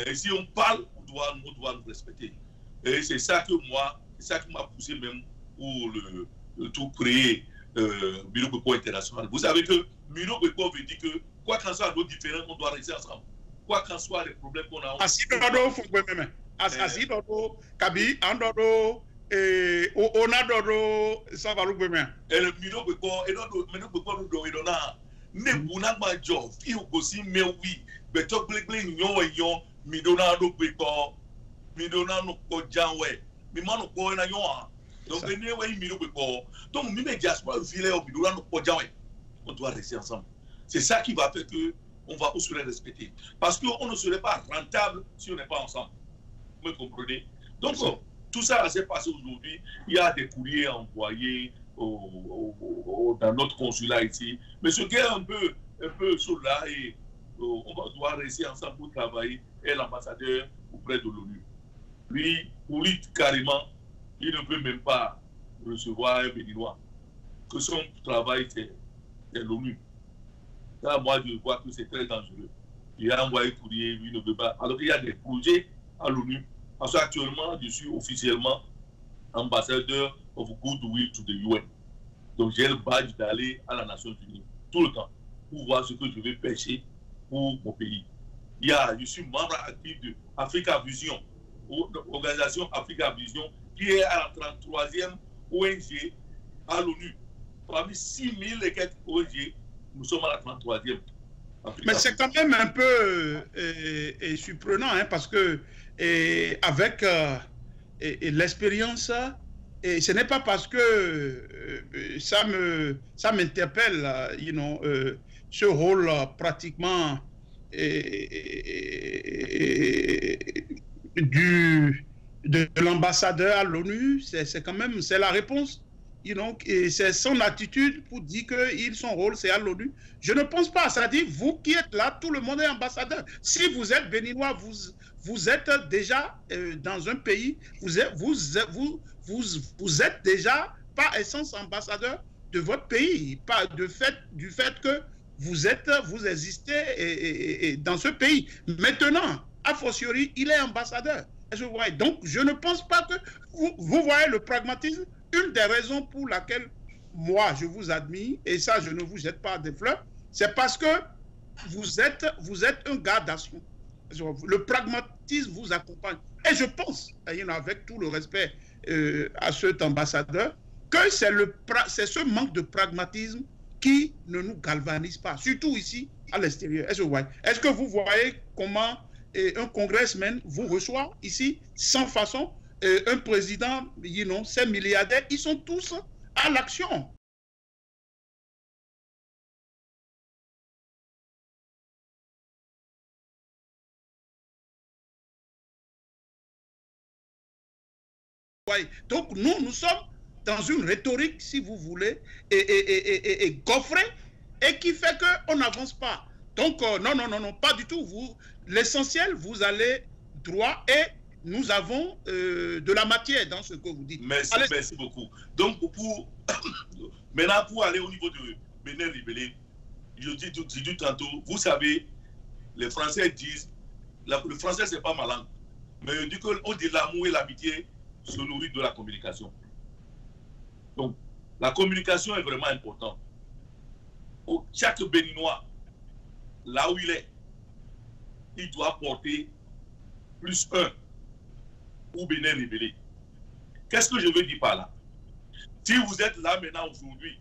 Et si on parle, on doit nous respecter. Et c'est ça que moi, c'est ça qui m'a poussé même pour le tout créer Mino Gbegbo International. Vous savez que Mino Gbegbo veut dire que quoi qu'en soit nos différents, on doit rester ensemble. Quoi qu'en soit les problèmes qu'on a. Assis dodo Fougbememe. Assis dodo Kabi Andodo Onadodo Savalougbememe. Et le Mino Gbegbo nous donne ne buna majo fi ogosi mewi beto gbegle nyon eyon mi dona do pepo mi dona no ko janwe mi ma no ko na yon donc ne we mi do pepo donc mi me diaspora filer o mi dona no ko janwe on doit rester ensemble c'est ça qui va faire que on va aussi les respecter parce que on ne serait pas rentable si on n'est pas ensemble vous me comprenez donc tout ça s'est passé aujourd'hui il y a des courriers envoyés dans notre consulat ici. Mais ce qui est un peu chaud là, et on va devoir rester ensemble pour travailler, est l'ambassadeur auprès de l'ONU. Lui, pour lui, carrément, il ne peut même pas recevoir un Béninois. Que son travail, c'est l'ONU. Là, moi, je vois que c'est très dangereux. Il a envoyé courrier, lui ne veut pas. Alors, il y a des projets à l'ONU. Parce qu'actuellement, je suis officiellement ambassadeur of goodwill to the UN. Donc j'ai le badge d'aller à la Nations Unies tout le temps pour voir ce que je vais pêcher pour mon pays. Je suis membre actif de Africa Vision, organisation Africa Vision, qui est à la 33e ONG à l'ONU. Parmi 6000 et quelques ONG, nous sommes à la 33e. Mais c'est quand même un peu surprenant, hein, parce que avec l'expérience, et ce n'est pas parce que ça m'interpelle, ce rôle pratiquement de l'ambassadeur à l'ONU, c'est quand même, c'est la réponse. Et c'est son attitude pour dire que son rôle, c'est à l'ONU. Je ne pense pas. C'est-à-dire, vous qui êtes là, tout le monde est ambassadeur. Si vous êtes béninois, vous êtes déjà dans un pays, vous êtes déjà par essence ambassadeur de votre pays, pas du fait que vous existez dans ce pays. Maintenant, a fortiori, il est ambassadeur. Donc, je ne pense pas que vous voyez le pragmatisme. Une des raisons pour laquelle moi je vous admire, et ça je ne vous jette pas des fleurs, c'est parce que vous êtes un gars d'action. Le pragmatisme vous accompagne. Et je pense, avec tout le respect à cet ambassadeur, que c'est ce manque de pragmatisme qui ne nous galvanise pas, surtout ici à l'extérieur. Est-ce que vous voyez comment un congressman vous reçoit ici sans façon? Un président, ces milliardaires, ils sont tous à l'action. Donc nous sommes dans une rhétorique, si vous voulez, et gaufrée, et qui fait qu'on n'avance pas. Donc non, pas du tout. L'essentiel, vous allez droit, et nous avons de la matière dans ce que vous dites. Merci beaucoup. Donc, maintenant, pour aller au niveau de Bénin Révélé, je dis tantôt, vous savez, les Français disent, le français, c'est pas ma langue, mais je dis qu'on dit l'amour et l'amitié se nourrit de la communication. Donc, la communication est vraiment importante. Chaque Béninois, là où il est, il doit porter +1 ou Bénin Révélé. Qu'est-ce que je veux dire par là? Si vous êtes là maintenant aujourd'hui,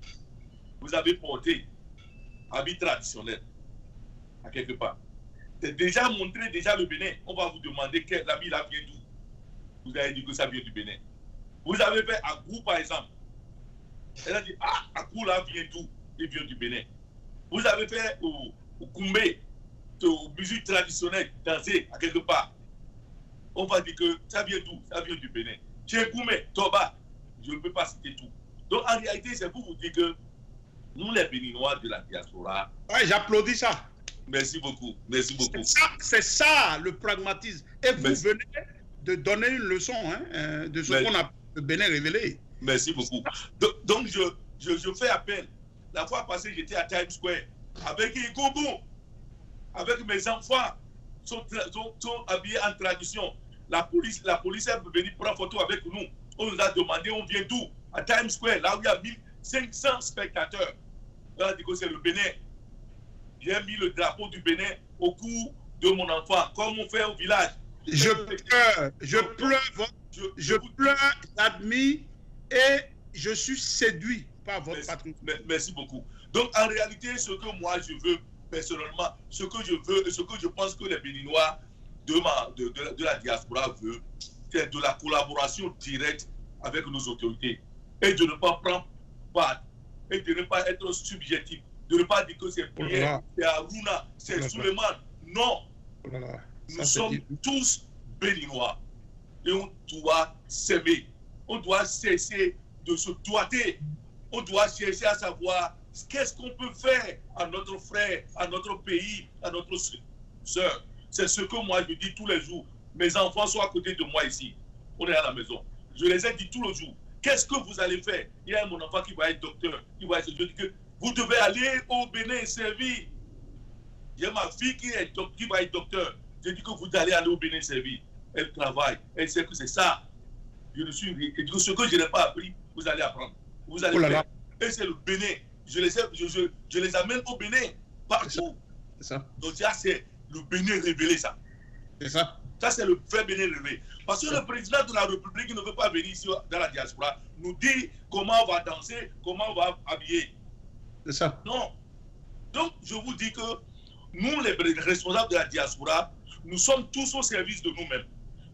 vous avez porté habit traditionnel à quelque part. C'est déjà montré déjà le Bénin. On va vous demander quel habit là vient d'où. Vous avez dit que ça vient du Bénin. Vous avez fait Agou par exemple. Elle a dit Agou là vient d'où? Il vient du Bénin. Vous avez fait au Koumbé, au musique traditionnelle, danser à quelque part. On va dire que ça vient d'où? Ça vient du Bénin. Chez Koumé, Toba, je ne peux pas citer tout. Donc en réalité, c'est pour vous dire que nous, les Béninois de la diaspora... Oui, j'applaudis ça. Merci beaucoup. Merci beaucoup. C'est ça le pragmatisme. Et vous venez de donner une leçon de ce qu'on appelle le Bénin Révélé. Merci beaucoup. Donc je fais appel. La fois passée, j'étais à Times Square avec Igogo, avec mes enfants, sont habillés en tradition. La police est venue prendre photo avec nous. On nous a demandé, on vient d'où? À Times Square, là où il y a 1500 spectateurs. Là, on dit que c'est le Bénin. J'ai mis le drapeau du Bénin au cou de mon enfant, comme on fait au village. Je pleure, j'admire et je suis séduit par votre patriotisme. Merci beaucoup. Donc, en réalité, ce que moi je veux, personnellement, ce que je veux et ce que je pense que les Béninois de la diaspora veulent, c'est de la collaboration directe avec nos autorités et de ne pas prendre part et de ne pas être subjectif, de ne pas dire que c'est Pierre, c'est Aruna, c'est Suleiman. Non. Nous sommes tous Béninois et on doit s'aimer. On doit cesser de se doiter. On doit chercher à savoir qu'est-ce qu'on peut faire à notre frère, à notre pays, à notre soeur. C'est ce que moi je dis tous les jours. Mes enfants sont à côté de moi ici. On est à la maison. Je les ai dit tous les jours. Qu'est-ce que vous allez faire? Il y a mon enfant qui va être docteur. Je dis que vous devez aller au Bénin et servir. Il y a ma fille qui va être docteur. Je dis que vous allez aller au Bénin servir. Elle travaille. Elle sait que c'est ça. Je suis. Et tout ce que je n'ai pas appris, vous allez apprendre. Vous allez faire. Et c'est le Bénin. Je les amène au Bénin. Partout. C'est ça. Donc ça, c'est le Bénin révélé, ça. C'est ça. Ça, c'est le vrai Bénin révélé. Parce que le président de la République ne veut pas venir ici dans la diaspora nous dire comment on va danser, comment on va habiller. C'est ça. Non. Donc, je vous dis que nous, les responsables de la diaspora, nous sommes tous au service de nous-mêmes.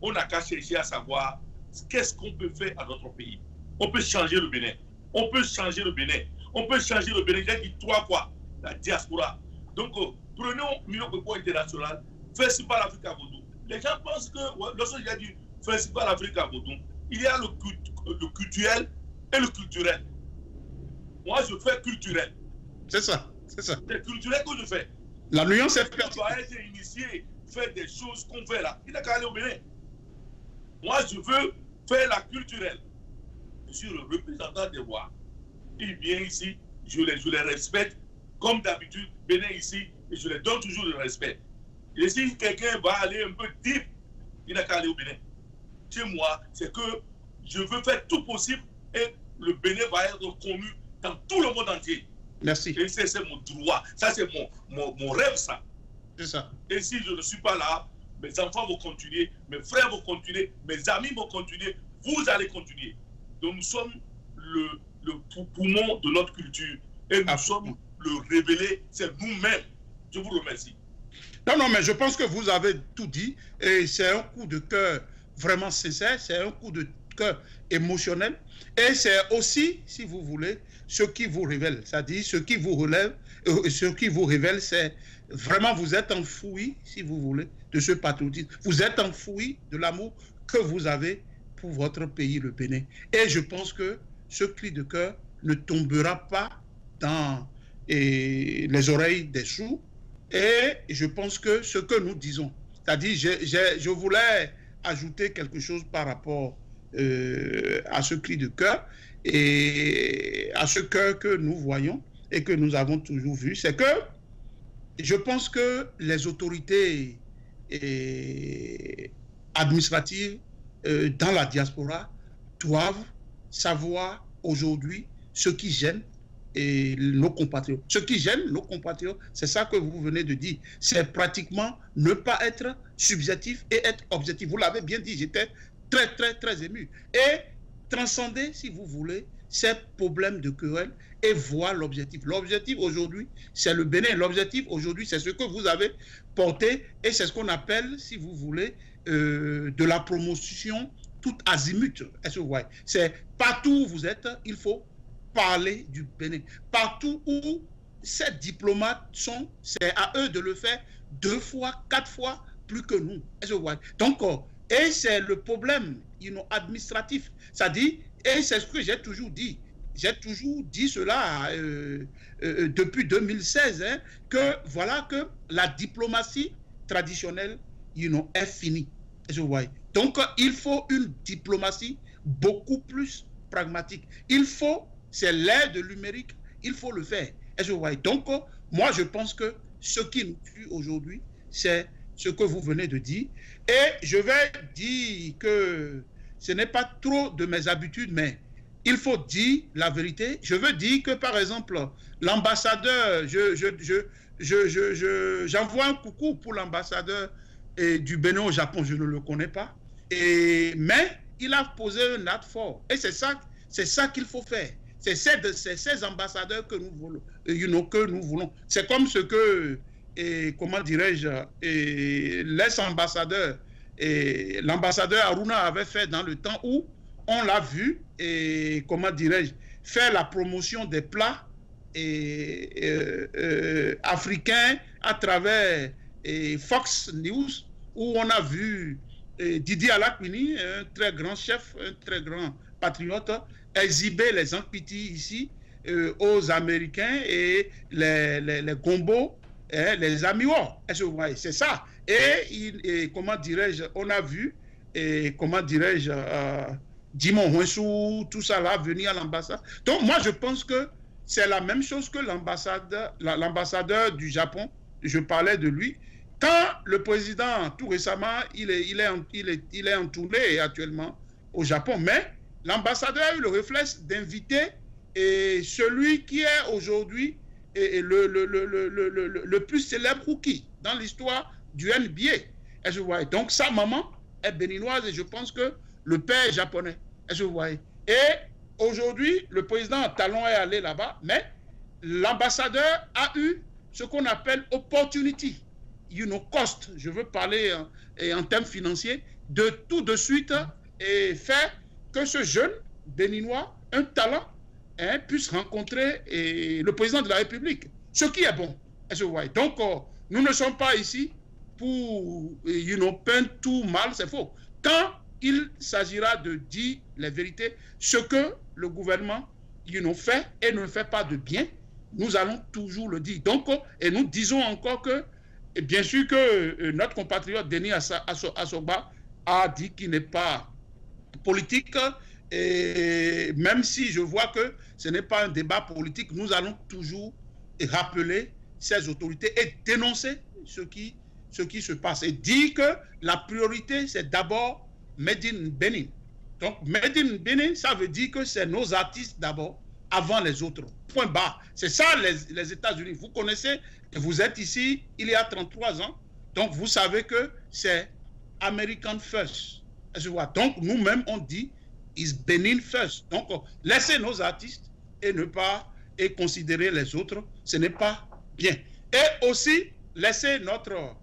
On n'a qu'à chercher à savoir qu'est-ce qu'on peut faire à notre pays. On peut changer le Bénin. On peut changer le Bénin. On peut changer le Bénin. J'ai dit 3 fois, la diaspora. Donc, prenons Milo Beko International, Festival Africa Vodou. Les gens pensent que, lorsque j'ai dit Festival Africa Vodou, il y a le culturel et le culturel. Moi, je fais culturel. C'est ça, c'est ça. C'est culturel que je fais. La nuance est pertinente. On doit être initié, faire des choses qu'on fait là. Il n'a qu'à aller au Bénin. Moi, je veux faire la culturelle. Je suis le représentant des voix. Il vient ici, je les respecte. Comme d'habitude, Bénin ici, et je les donne toujours le respect. Et si quelqu'un va aller un peu deep, il n'a qu'à aller au Bénin. Chez moi, c'est que je veux faire tout possible et le Bénin va être connu dans tout le monde entier. Merci. Et c'est mon droit. Ça, c'est mon rêve, ça. C'est ça. Et si je ne suis pas là, mes enfants vont continuer, mes frères vont continuer, mes amis vont continuer, vous allez continuer. Donc nous sommes le poumon de notre culture. Et nous sommes le révélé, c'est nous-mêmes. Je vous remercie. Non, mais je pense que vous avez tout dit. Et c'est un coup de cœur vraiment sincère, c'est un coup de cœur émotionnel. Et c'est aussi, si vous voulez, ce qui vous révèle. C'est-à-dire, ce qui vous relève, ce qui vous révèle, c'est vraiment, vous êtes enfoui, si vous voulez, de ce patriotisme. Vous êtes enfoui de l'amour que vous avez pour votre pays, le Bénin. Et je pense que ce cri de cœur ne tombera pas dans les oreilles des sourds. Et je pense que ce que nous disons, c'est-à-dire, je voulais ajouter quelque chose par rapport à ce cri de cœur et à ce cœur que nous voyons et que nous avons toujours vu, c'est que je pense que les autorités administratives dans la diaspora doivent savoir aujourd'hui ce qui gêne nos compatriotes. Ce qui gêne nos compatriotes, c'est ça que vous venez de dire. C'est pratiquement ne pas être subjectif et être objectif. Vous l'avez bien dit, j'étais très ému. Et transcender, si vous voulez, ces problèmes de querelle et voir l'objectif. L'objectif aujourd'hui, c'est le Bénin. L'objectif aujourd'hui, c'est ce que vous avez porté et c'est ce qu'on appelle, si vous voulez, de la promotion toute azimut. Est-ce que vous voyez? C'est partout où vous êtes, il faut parler du Bénin. Partout où ces diplomates sont, c'est à eux de le faire 2 fois, 4 fois plus que nous. Est-ce que vous voyez? Donc, et c'est le problème administratif. Ça dit, et c'est ce que j'ai toujours dit. J'ai toujours dit cela depuis 2016, hein, que voilà que la diplomatie traditionnelle est finie. Est-ce que vous voyez? Donc, il faut une diplomatie beaucoup plus pragmatique. Il faut, c'est l'ère de numérique, il faut le faire. Est-ce que vous voyez? Donc, moi, je pense que ce qui nous tue aujourd'hui, c'est ce que vous venez de dire. Et je vais dire que ce n'est pas trop de mes habitudes, mais il faut dire la vérité. Je veux dire que, par exemple, l'ambassadeur, j'envoie un coucou pour l'ambassadeur du Bénin au Japon, je ne le connais pas. Mais il a posé un acte fort. Et c'est ça qu'il faut faire. C'est ces ambassadeurs que nous voulons. C'est comme ce que, comment dirais-je, l'ex-ambassadeur, l'ambassadeur Aruna avait fait dans le temps où on l'a vu, comment dirais-je, faire la promotion des plats africains à travers Fox News, où on a vu Didier Alakwini, un très grand chef, un très grand patriote, exhiber les ampitis ici aux Américains et les gombos, les amiwa. Est-ce que vous voyez? C'est ça. Et comment dirais-je, on a vu, comment dirais-je, Dimon Houensou, tout ça là, venir à l'ambassade. Donc moi je pense que c'est la même chose que l'ambassadeur du Japon, je parlais de lui. Quand le président, tout récemment, il est en tournée actuellement au Japon, mais l'ambassadeur a eu le réflexe d'inviter celui qui est aujourd'hui le plus célèbre rookie dans l'histoire du NBA. Est-ce que vous voyez? Donc sa maman est béninoise et je pense que le père est japonais. Est-ce que vous voyez? Et aujourd'hui, le président Talon est allé là-bas, mais l'ambassadeur a eu ce qu'on appelle opportunity, cost. Je veux parler en termes financiers, de tout de suite et faire que ce jeune béninois, un talent, puisse rencontrer le président de la République. Ce qui est bon. Est-ce que vous voyez? Donc, nous ne sommes pas ici pour, peindre tout mal, c'est faux. Quand il s'agira de dire les vérités, ce que le gouvernement fait et ne fait pas de bien, nous allons toujours le dire. Donc, et nous disons encore que, et bien sûr que notre compatriote Denis Assoba a dit qu'il n'est pas politique, et même si je vois que ce n'est pas un débat politique, nous allons toujours rappeler ces autorités et dénoncer ce qui se passe et dire que la priorité, c'est d'abord Made in Benin. Donc, Made in Benin, ça veut dire que c'est nos artistes d'abord, avant les autres. Point barre. C'est ça les États-Unis. Vous connaissez, vous êtes ici il y a 33 ans, donc vous savez que c'est American First. Donc, nous-mêmes, on dit is Benin First. Donc, laissez nos artistes et ne pas considérer les autres, ce n'est pas bien. Et aussi, laissez notre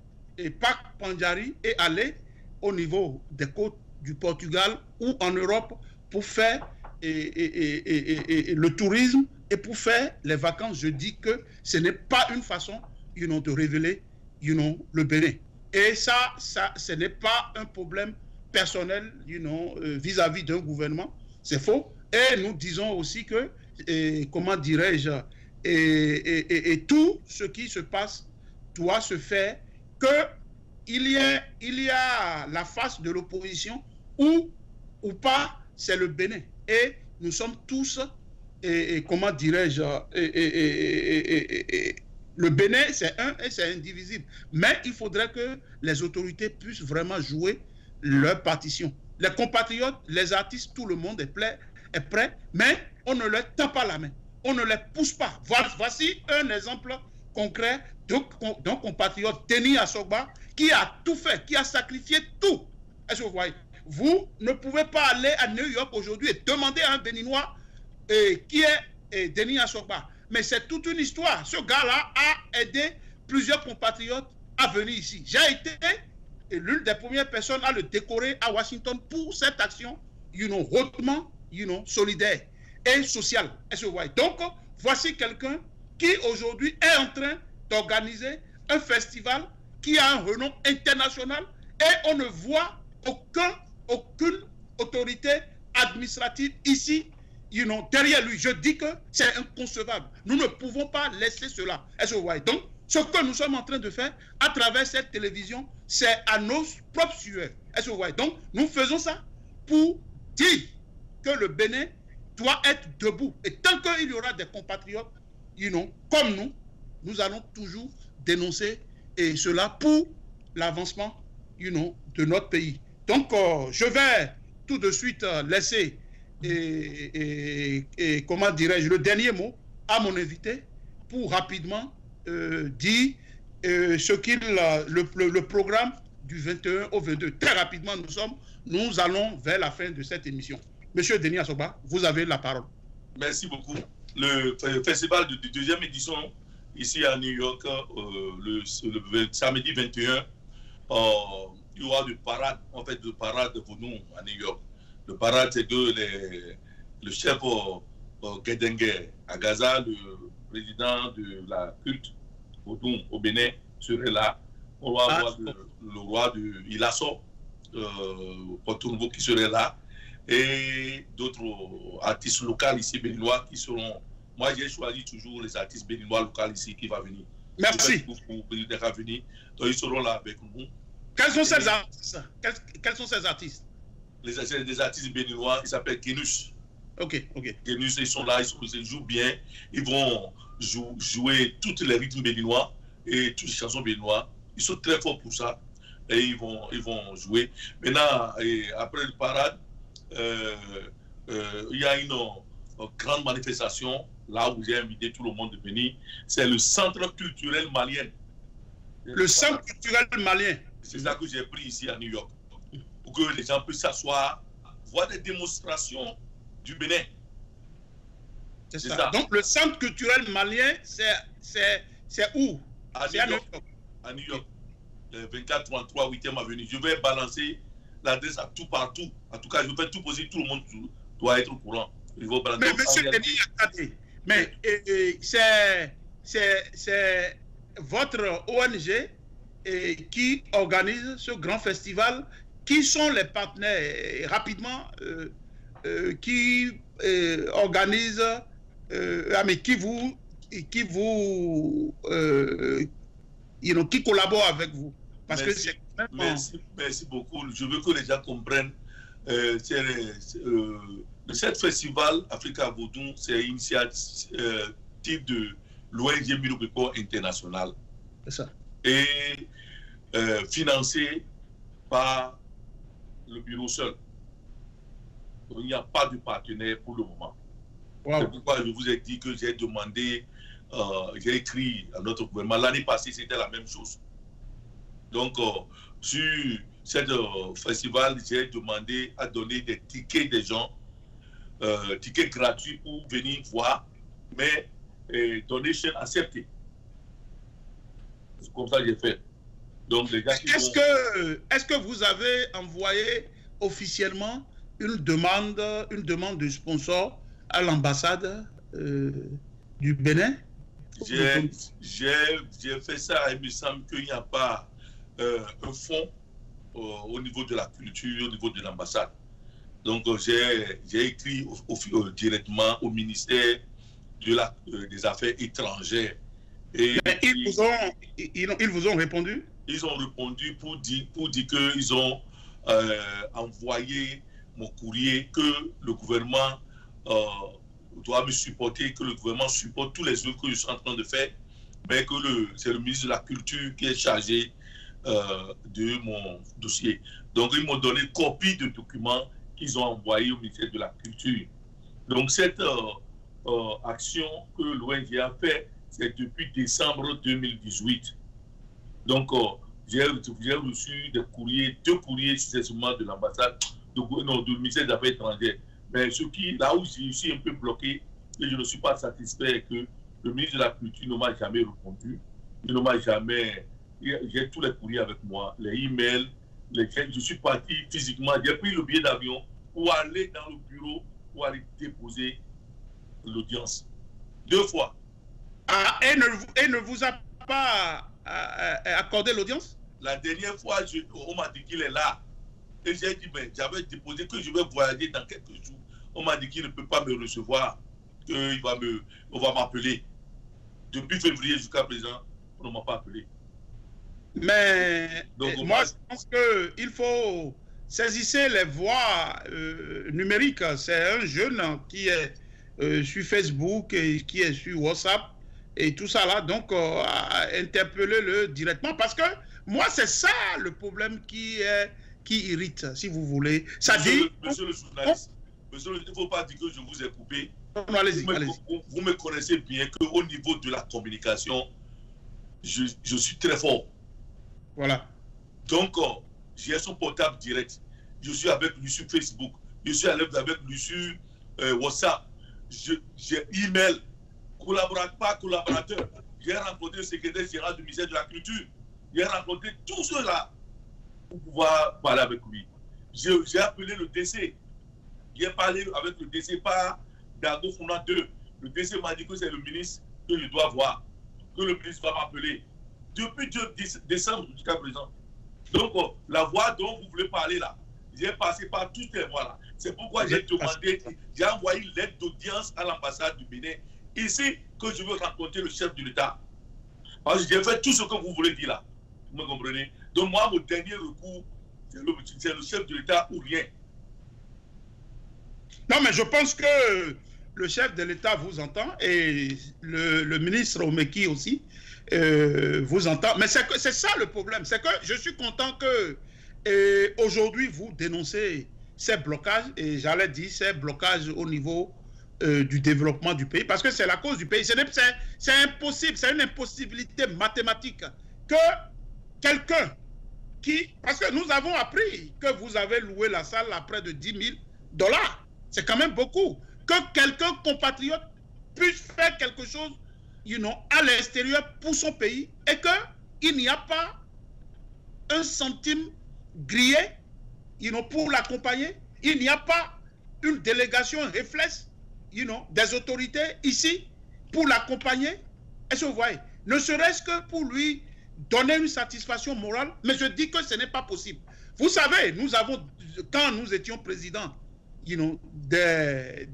Pac Pandjari et aller au niveau des côtes du Portugal ou en Europe pour faire le tourisme et pour faire les vacances. Je dis que ce n'est pas une façon de révéler le Bénin. Et ça, ce n'est pas un problème personnel, vis-à-vis d'un gouvernement. C'est faux. Et nous disons aussi que, comment dirais-je, et tout ce qui se passe doit se faire, qu'il y a la face de l'opposition ou pas, c'est le Bénin. Et nous sommes tous, comment dirais-je, le Bénin, c'est un et c'est indivisible. Mais il faudrait que les autorités puissent vraiment jouer leur partition. Les compatriotes, les artistes, tout le monde est prêt, mais on ne leur tend pas la main. On ne les pousse pas. Voici un exemple concret d'un compatriote, Denis Assogba, qui a tout fait, qui a sacrifié tout. Est-ce que vous voyez? Vous ne pouvez pas aller à New York aujourd'hui et demander à un Béninois qui est Denis Assogba. Mais c'est toute une histoire. Ce gars-là a aidé plusieurs compatriotes à venir ici. J'ai été l'une des premières personnes à le décorer à Washington pour cette action, hautement, solidaire et sociale. Est-ce que vous voyez? Donc, voici quelqu'un qui aujourd'hui est en train d'organiser un festival qui a un renom international et on ne voit aucune autorité administrative ici, derrière lui. Je dis que c'est inconcevable. Nous ne pouvons pas laisser cela. Est-ce que vous voyez? Donc, ce que nous sommes en train de faire à travers cette télévision, c'est à nos propres sueurs. Est-ce que vous voyez? Donc, nous faisons ça pour dire que le Bénin doit être debout. Et tant qu'il y aura des compatriotes, comme nous allons toujours dénoncer cela pour l'avancement, de notre pays. Donc, je vais tout de suite laisser, comment dirais-je, le dernier mot à mon invité pour rapidement dire ce qu'il le programme du 21 au 22. Très rapidement, nous allons vers la fin de cette émission. Monsieur Denis Assogba, vous avez la parole. Merci beaucoup. Le festival de deuxième édition ici à New York, le samedi 21, il y aura de parade, en fait, de parade pour nous à New York. Le parade, c'est que le chef Guédengue à Gaza, le président de la culte au Bénin, serait là. On va avoir le roi de Ilasso, Porto Nouveau, qui serait là. Et d'autres artistes locaux ici, béninois, qui seront... Moi, j'ai choisi toujours les artistes béninois locaux ici qui vont venir. Merci. Pour venir. Donc, ils seront là avec nous. Quels sont ces artistes? Quels sont ces artistes? Des artistes béninois, ils s'appellent Genus. Ok. Genus, ils sont là, ils jouent bien. Ils vont jouer tous les rythmes béninois et toutes les chansons béninois. Ils sont très forts pour ça. Et ils vont jouer. Maintenant, après le parade, il y a une grande manifestation là où j'ai invité tout le monde de venir. C'est le Centre culturel malien. Le Centre culturel malien. C'est ça que j'ai pris ici à New York. Pour que les gens puissent s'asseoir, voir des démonstrations du Bénin. C'est ça. Donc le Centre culturel malien, c'est où? À New York. À New York. Le 2433 8e avenue. Je vais balancer l'adresse à tout partout. En tout cas, je vais tout poser, tout le monde doit être au courant. Mais monsieur Denis, attendez. Mais c'est votre ONG qui organise ce grand festival. Qui sont les partenaires rapidement qui organisent, qui collaborent avec vous? Parce merci beaucoup. Je veux que les gens comprennent. Cet festival Africa Vodou, c'est une initiative de l'ONG Milobeko International. C'est ça. Et financé par le bureau seul. Donc, il n'y a pas de partenaire pour le moment. Wow. C'est pourquoi je vous ai dit que j'ai demandé, j'ai écrit à notre gouvernement. L'année passée, c'était la même chose. Donc, sur ce festival, j'ai demandé à donner des tickets des gens, tickets gratuits pour venir voir, mais donation acceptée. C'est comme ça que j'ai fait. Donc, les gars est-ce que vous avez envoyé officiellement une demande de sponsor à l'ambassade du Bénin? J'ai fait ça, il me semble qu'il n'y a pas un fonds au niveau de la culture, au niveau de l'ambassade. Donc, j'ai écrit directement au ministère des Affaires étrangères. Et mais ils vous ont répondu? Ils ont répondu pour dire qu'ils ont envoyé mon courrier, que le gouvernement doit me supporter, que le gouvernement supporte tous les œuvres que je suis en train de faire, mais que c'est le ministre de la Culture qui est chargé de mon dossier. Donc, ils m'ont donné copie de documents qu'ils ont envoyés au ministère de la Culture. Donc, cette action que l'ONG a fait, c'est depuis décembre 2018. Donc, j'ai reçu des courriers, 2 courriers successivement de l'ambassade, du ministère des Affaires étrangères. Mais là où je suis un peu bloqué, et je ne suis pas satisfait que le ministre de la Culture ne m'a jamais répondu. Il ne m'a jamais... J'ai tous les courriers avec moi, les emails, je suis parti physiquement, j'ai pris le billet d'avion pour aller dans le bureau, pour aller déposer l'audience. 2 fois. Ah, et ne vous a pas accordé l'audience? La dernière fois, on m'a dit qu'il est là. Et j'ai dit, ben, j'avais déposé que je vais voyager dans quelques jours. On m'a dit qu'il ne peut pas me recevoir, qu'on va m'appeler. Depuis février jusqu'à présent, on ne m'a pas appelé. Mais donc, moi, je pense qu'il faut saisir les voies numériques. C'est un jeune qui est sur Facebook et qui est sur WhatsApp et tout ça là. Donc, interpellez-le directement parce que moi, c'est ça le problème qui irrite, si vous voulez. Ça dit... Monsieur le journaliste, il ne faut pas dire que je vous ai coupé. Non, allez-y. Vous me connaissez bien qu'au niveau de la communication, je suis très fort. Voilà. Donc, j'ai son portable direct. Je suis avec lui sur Facebook. Je suis avec lui sur WhatsApp. J'ai email. Collaborateur. J'ai rencontré le secrétaire général du ministère de la Culture. J'ai rencontré tous ceux-là pour pouvoir parler avec lui. J'ai appelé le DC. J'ai parlé avec le DC par Dago Founa 2. Le DC m'a dit que c'est le ministre que je dois voir, que le ministre va m'appeler. Depuis décembre jusqu'à présent. Donc, la voie dont vous voulez parler là, j'ai passé par toutes ces voies là. C'est pourquoi j'ai demandé, j'ai envoyé une lettre d'audience à l'ambassade du Bénin, ici, que je veux rencontrer le chef de l'État. Parce que j'ai fait tout ce que vous voulez dire là. Vous me comprenez? Donc, moi, mon dernier recours, c'est le chef de l'État ou rien. Non, mais je pense que le chef de l'État vous entend et le ministre Omeki aussi vous entend. Mais c'est ça le problème. C'est que je suis content que aujourd'hui vous dénoncez ces blocages et j'allais dire ces blocages au niveau du développement du pays parce que c'est la cause du pays. C'est impossible, c'est une impossibilité mathématique que quelqu'un qui... Parce que nous avons appris que vous avez loué la salle à près de $10 000. C'est quand même beaucoup. Que quelqu'un compatriote puisse faire quelque chose, à l'extérieur pour son pays et qu'il n'y a pas un centime grillé, pour l'accompagner. Il n'y a pas une délégation réflexe, des autorités ici pour l'accompagner. Est-ce que vous voyez? Ne serait-ce que pour lui donner une satisfaction morale, mais je dis que ce n'est pas possible. Vous savez, quand nous étions présidents, des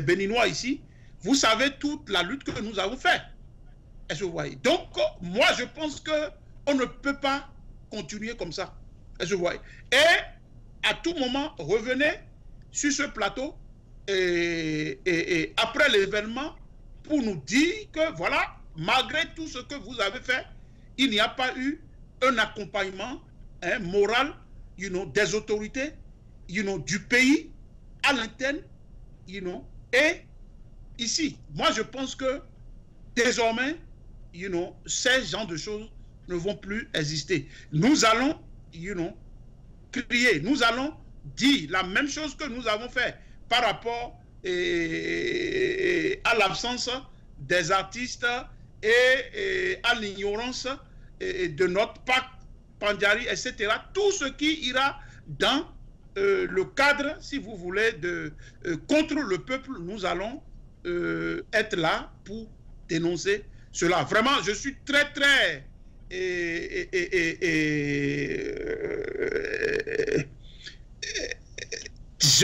Béninois ici, vous savez toute la lutte que nous avons faite. Est-ce que vous voyez? Donc, moi, je pense qu'on ne peut pas continuer comme ça. Est-ce que vous voyez? Et à tout moment, revenez sur ce plateau et après l'événement pour nous dire que, voilà, malgré tout ce que vous avez fait, il n'y a pas eu un accompagnement moral des autorités du pays à l'interne, et ici. Moi, je pense que désormais, ces genres de choses ne vont plus exister. Nous allons, crier, nous allons dire la même chose que nous avons fait par rapport à l'absence des artistes et à l'ignorance de notre pacte Pandjari, etc. Tout ce qui ira dans le cadre, si vous voulez, contre le peuple, nous allons être là pour dénoncer cela. Vraiment, je suis très, très je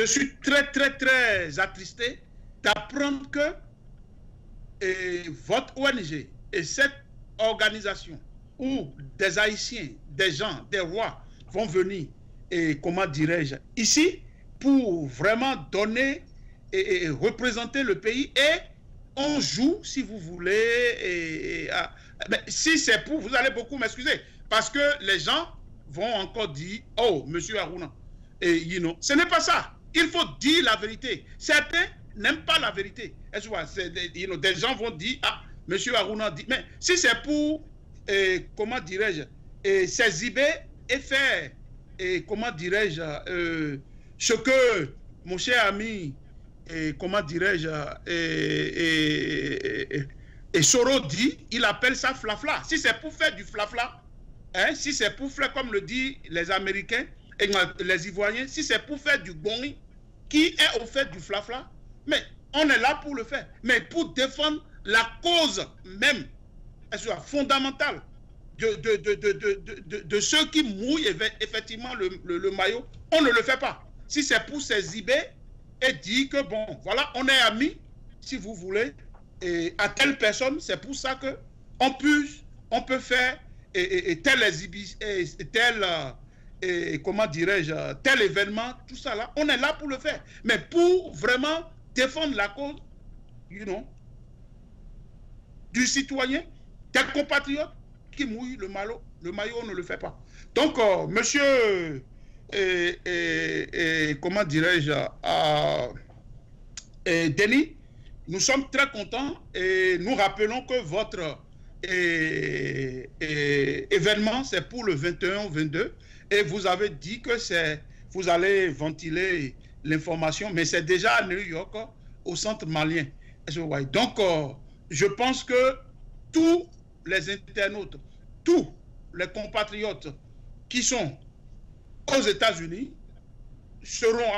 suis très attristé d'apprendre que votre ONG et cette organisation où des Haïtiens, des gens, des rois vont venir, et comment dirais-je, ici pour vraiment donner et représenter le pays, et on joue, si vous voulez, mais si c'est pour, vous allez beaucoup m'excuser, parce que les gens vont encore dire, oh, monsieur Aruna, ce n'est pas ça. Il faut dire la vérité. Certains n'aiment pas la vérité. Des gens vont dire, ah, monsieur Aruna dit, mais si c'est pour, comment dirais-je, s'exhiber et faire, comment dirais-je, ce que mon cher ami, comment dirais-je, et Soro dit, il appelle ça flafla. Si c'est pour faire du flafla, hein, si c'est pour faire, comme le disent les Américains et les Ivoiriens, si c'est pour faire du boni, qui est au fait du flafla, mais on est là pour le faire. Mais pour défendre la cause même, fondamentale de ceux qui mouillent effectivement le maillot, on ne le fait pas. Si c'est pour s'exhiber et dire que, bon, voilà, on est amis, si vous voulez, et à telle personne, c'est pour ça que on peut faire telle exhibition, comment dirais-je, tel événement, tout ça là, on est là pour le faire. Mais pour vraiment défendre la cause, du citoyen, des compatriotes qui mouillent le maillot, on ne le fait pas. Donc, monsieur, comment dirais-je, Denis, nous sommes très contents et nous rappelons que votre événement, c'est pour le 21-22 et vous avez dit que vous allez ventiler l'information, mais c'est déjà à New York, au centre malien. Donc, je pense que tous les internautes, tous les compatriotes qui sont aux États-Unis seront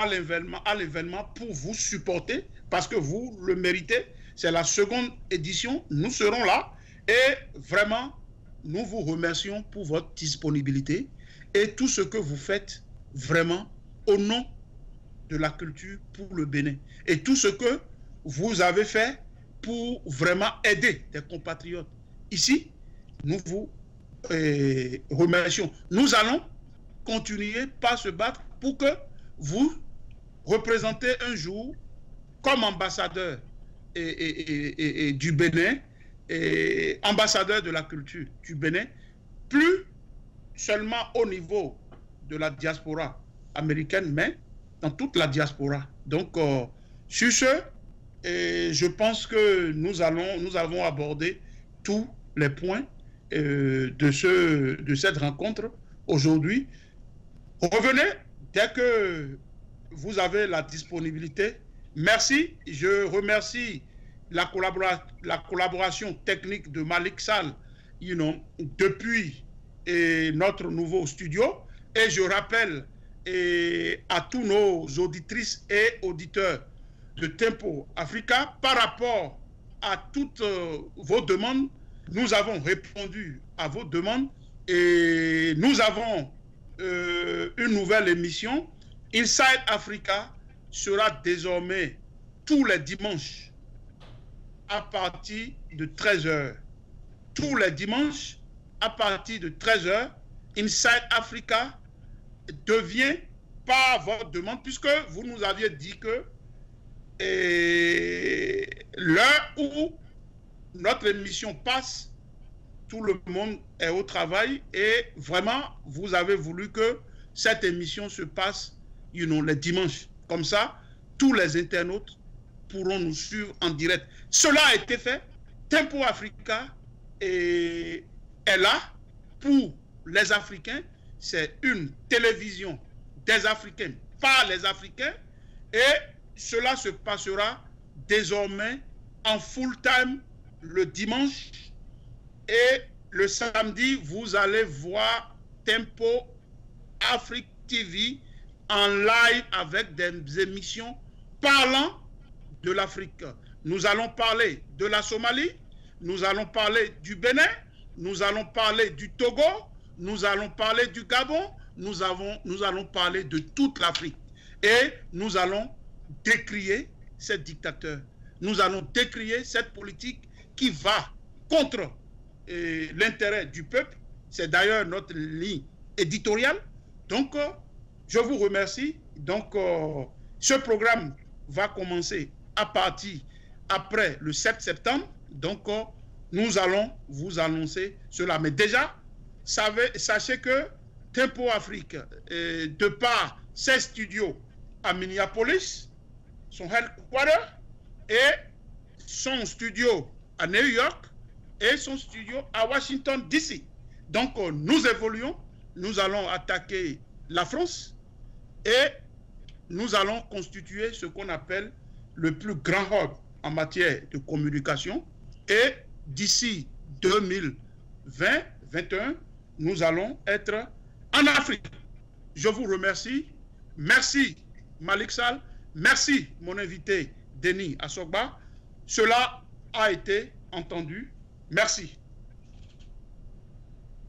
à l'événement pour vous supporter parce que vous le méritez. C'est la seconde édition. Nous serons là et vraiment, nous vous remercions pour votre disponibilité et tout ce que vous faites vraiment au nom de la culture pour le Bénin et tout ce que vous avez fait pour vraiment aider des compatriotes. Ici, nous vous remercions. Nous allons continuer par se battre pour que vous représentez un jour comme ambassadeur du Bénin, et ambassadeur de la culture du Bénin, plus seulement au niveau de la diaspora américaine, mais dans toute la diaspora. Donc, sur ce, je pense que nous avons abordé tous les points de cette rencontre aujourd'hui. Revenez dès que vous avez la disponibilité. Merci. Je remercie la collaboration technique de Malik Sall, depuis notre nouveau studio. Et je rappelle à tous nos auditrices et auditeurs de Tempo Africa, par rapport à toutes vos demandes, nous avons répondu à vos demandes et nous avons une nouvelle émission. Inside Africa sera désormais tous les dimanches à partir de 13h. Tous les dimanches à partir de 13h, Inside Africa devient par votre demande, puisque vous nous aviez dit que l'heure où notre émission passe, tout le monde est au travail et vraiment, vous avez voulu que cette émission se passe les dimanches. Comme ça, tous les internautes pourront nous suivre en direct. Cela a été fait. Tempo Africa est là pour les Africains. C'est une télévision des Africains par les Africains et cela se passera désormais en full time le dimanche et le samedi, vous allez voir Tempo Afrique TV en live avec des émissions parlant de l'Afrique. Nous allons parler de la Somalie, nous allons parler du Bénin, nous allons parler du Togo, nous allons parler du Gabon, nous allons parler de toute l'Afrique. Et nous allons décrier ces dictateurs. Nous allons décrier cette politique qui va contre l'intérêt du peuple. C'est d'ailleurs notre ligne éditoriale. Donc, je vous remercie. Donc, ce programme va commencer à partir après le 7 septembre. Donc, nous allons vous annoncer cela. Mais déjà, sachez que Tempo Afrique, de par ses studios à Minneapolis, son headquarter, et son studio à New York, et son studio à Washington, D.C. Donc, nous évoluons, nous allons attaquer la France, et nous allons constituer ce qu'on appelle le plus grand hub en matière de communication. Et d'ici 2020-2021, nous allons être en Afrique. Je vous remercie. Merci Malick Sall. Merci mon invité Denis Assogba. Cela a été entendu. Merci.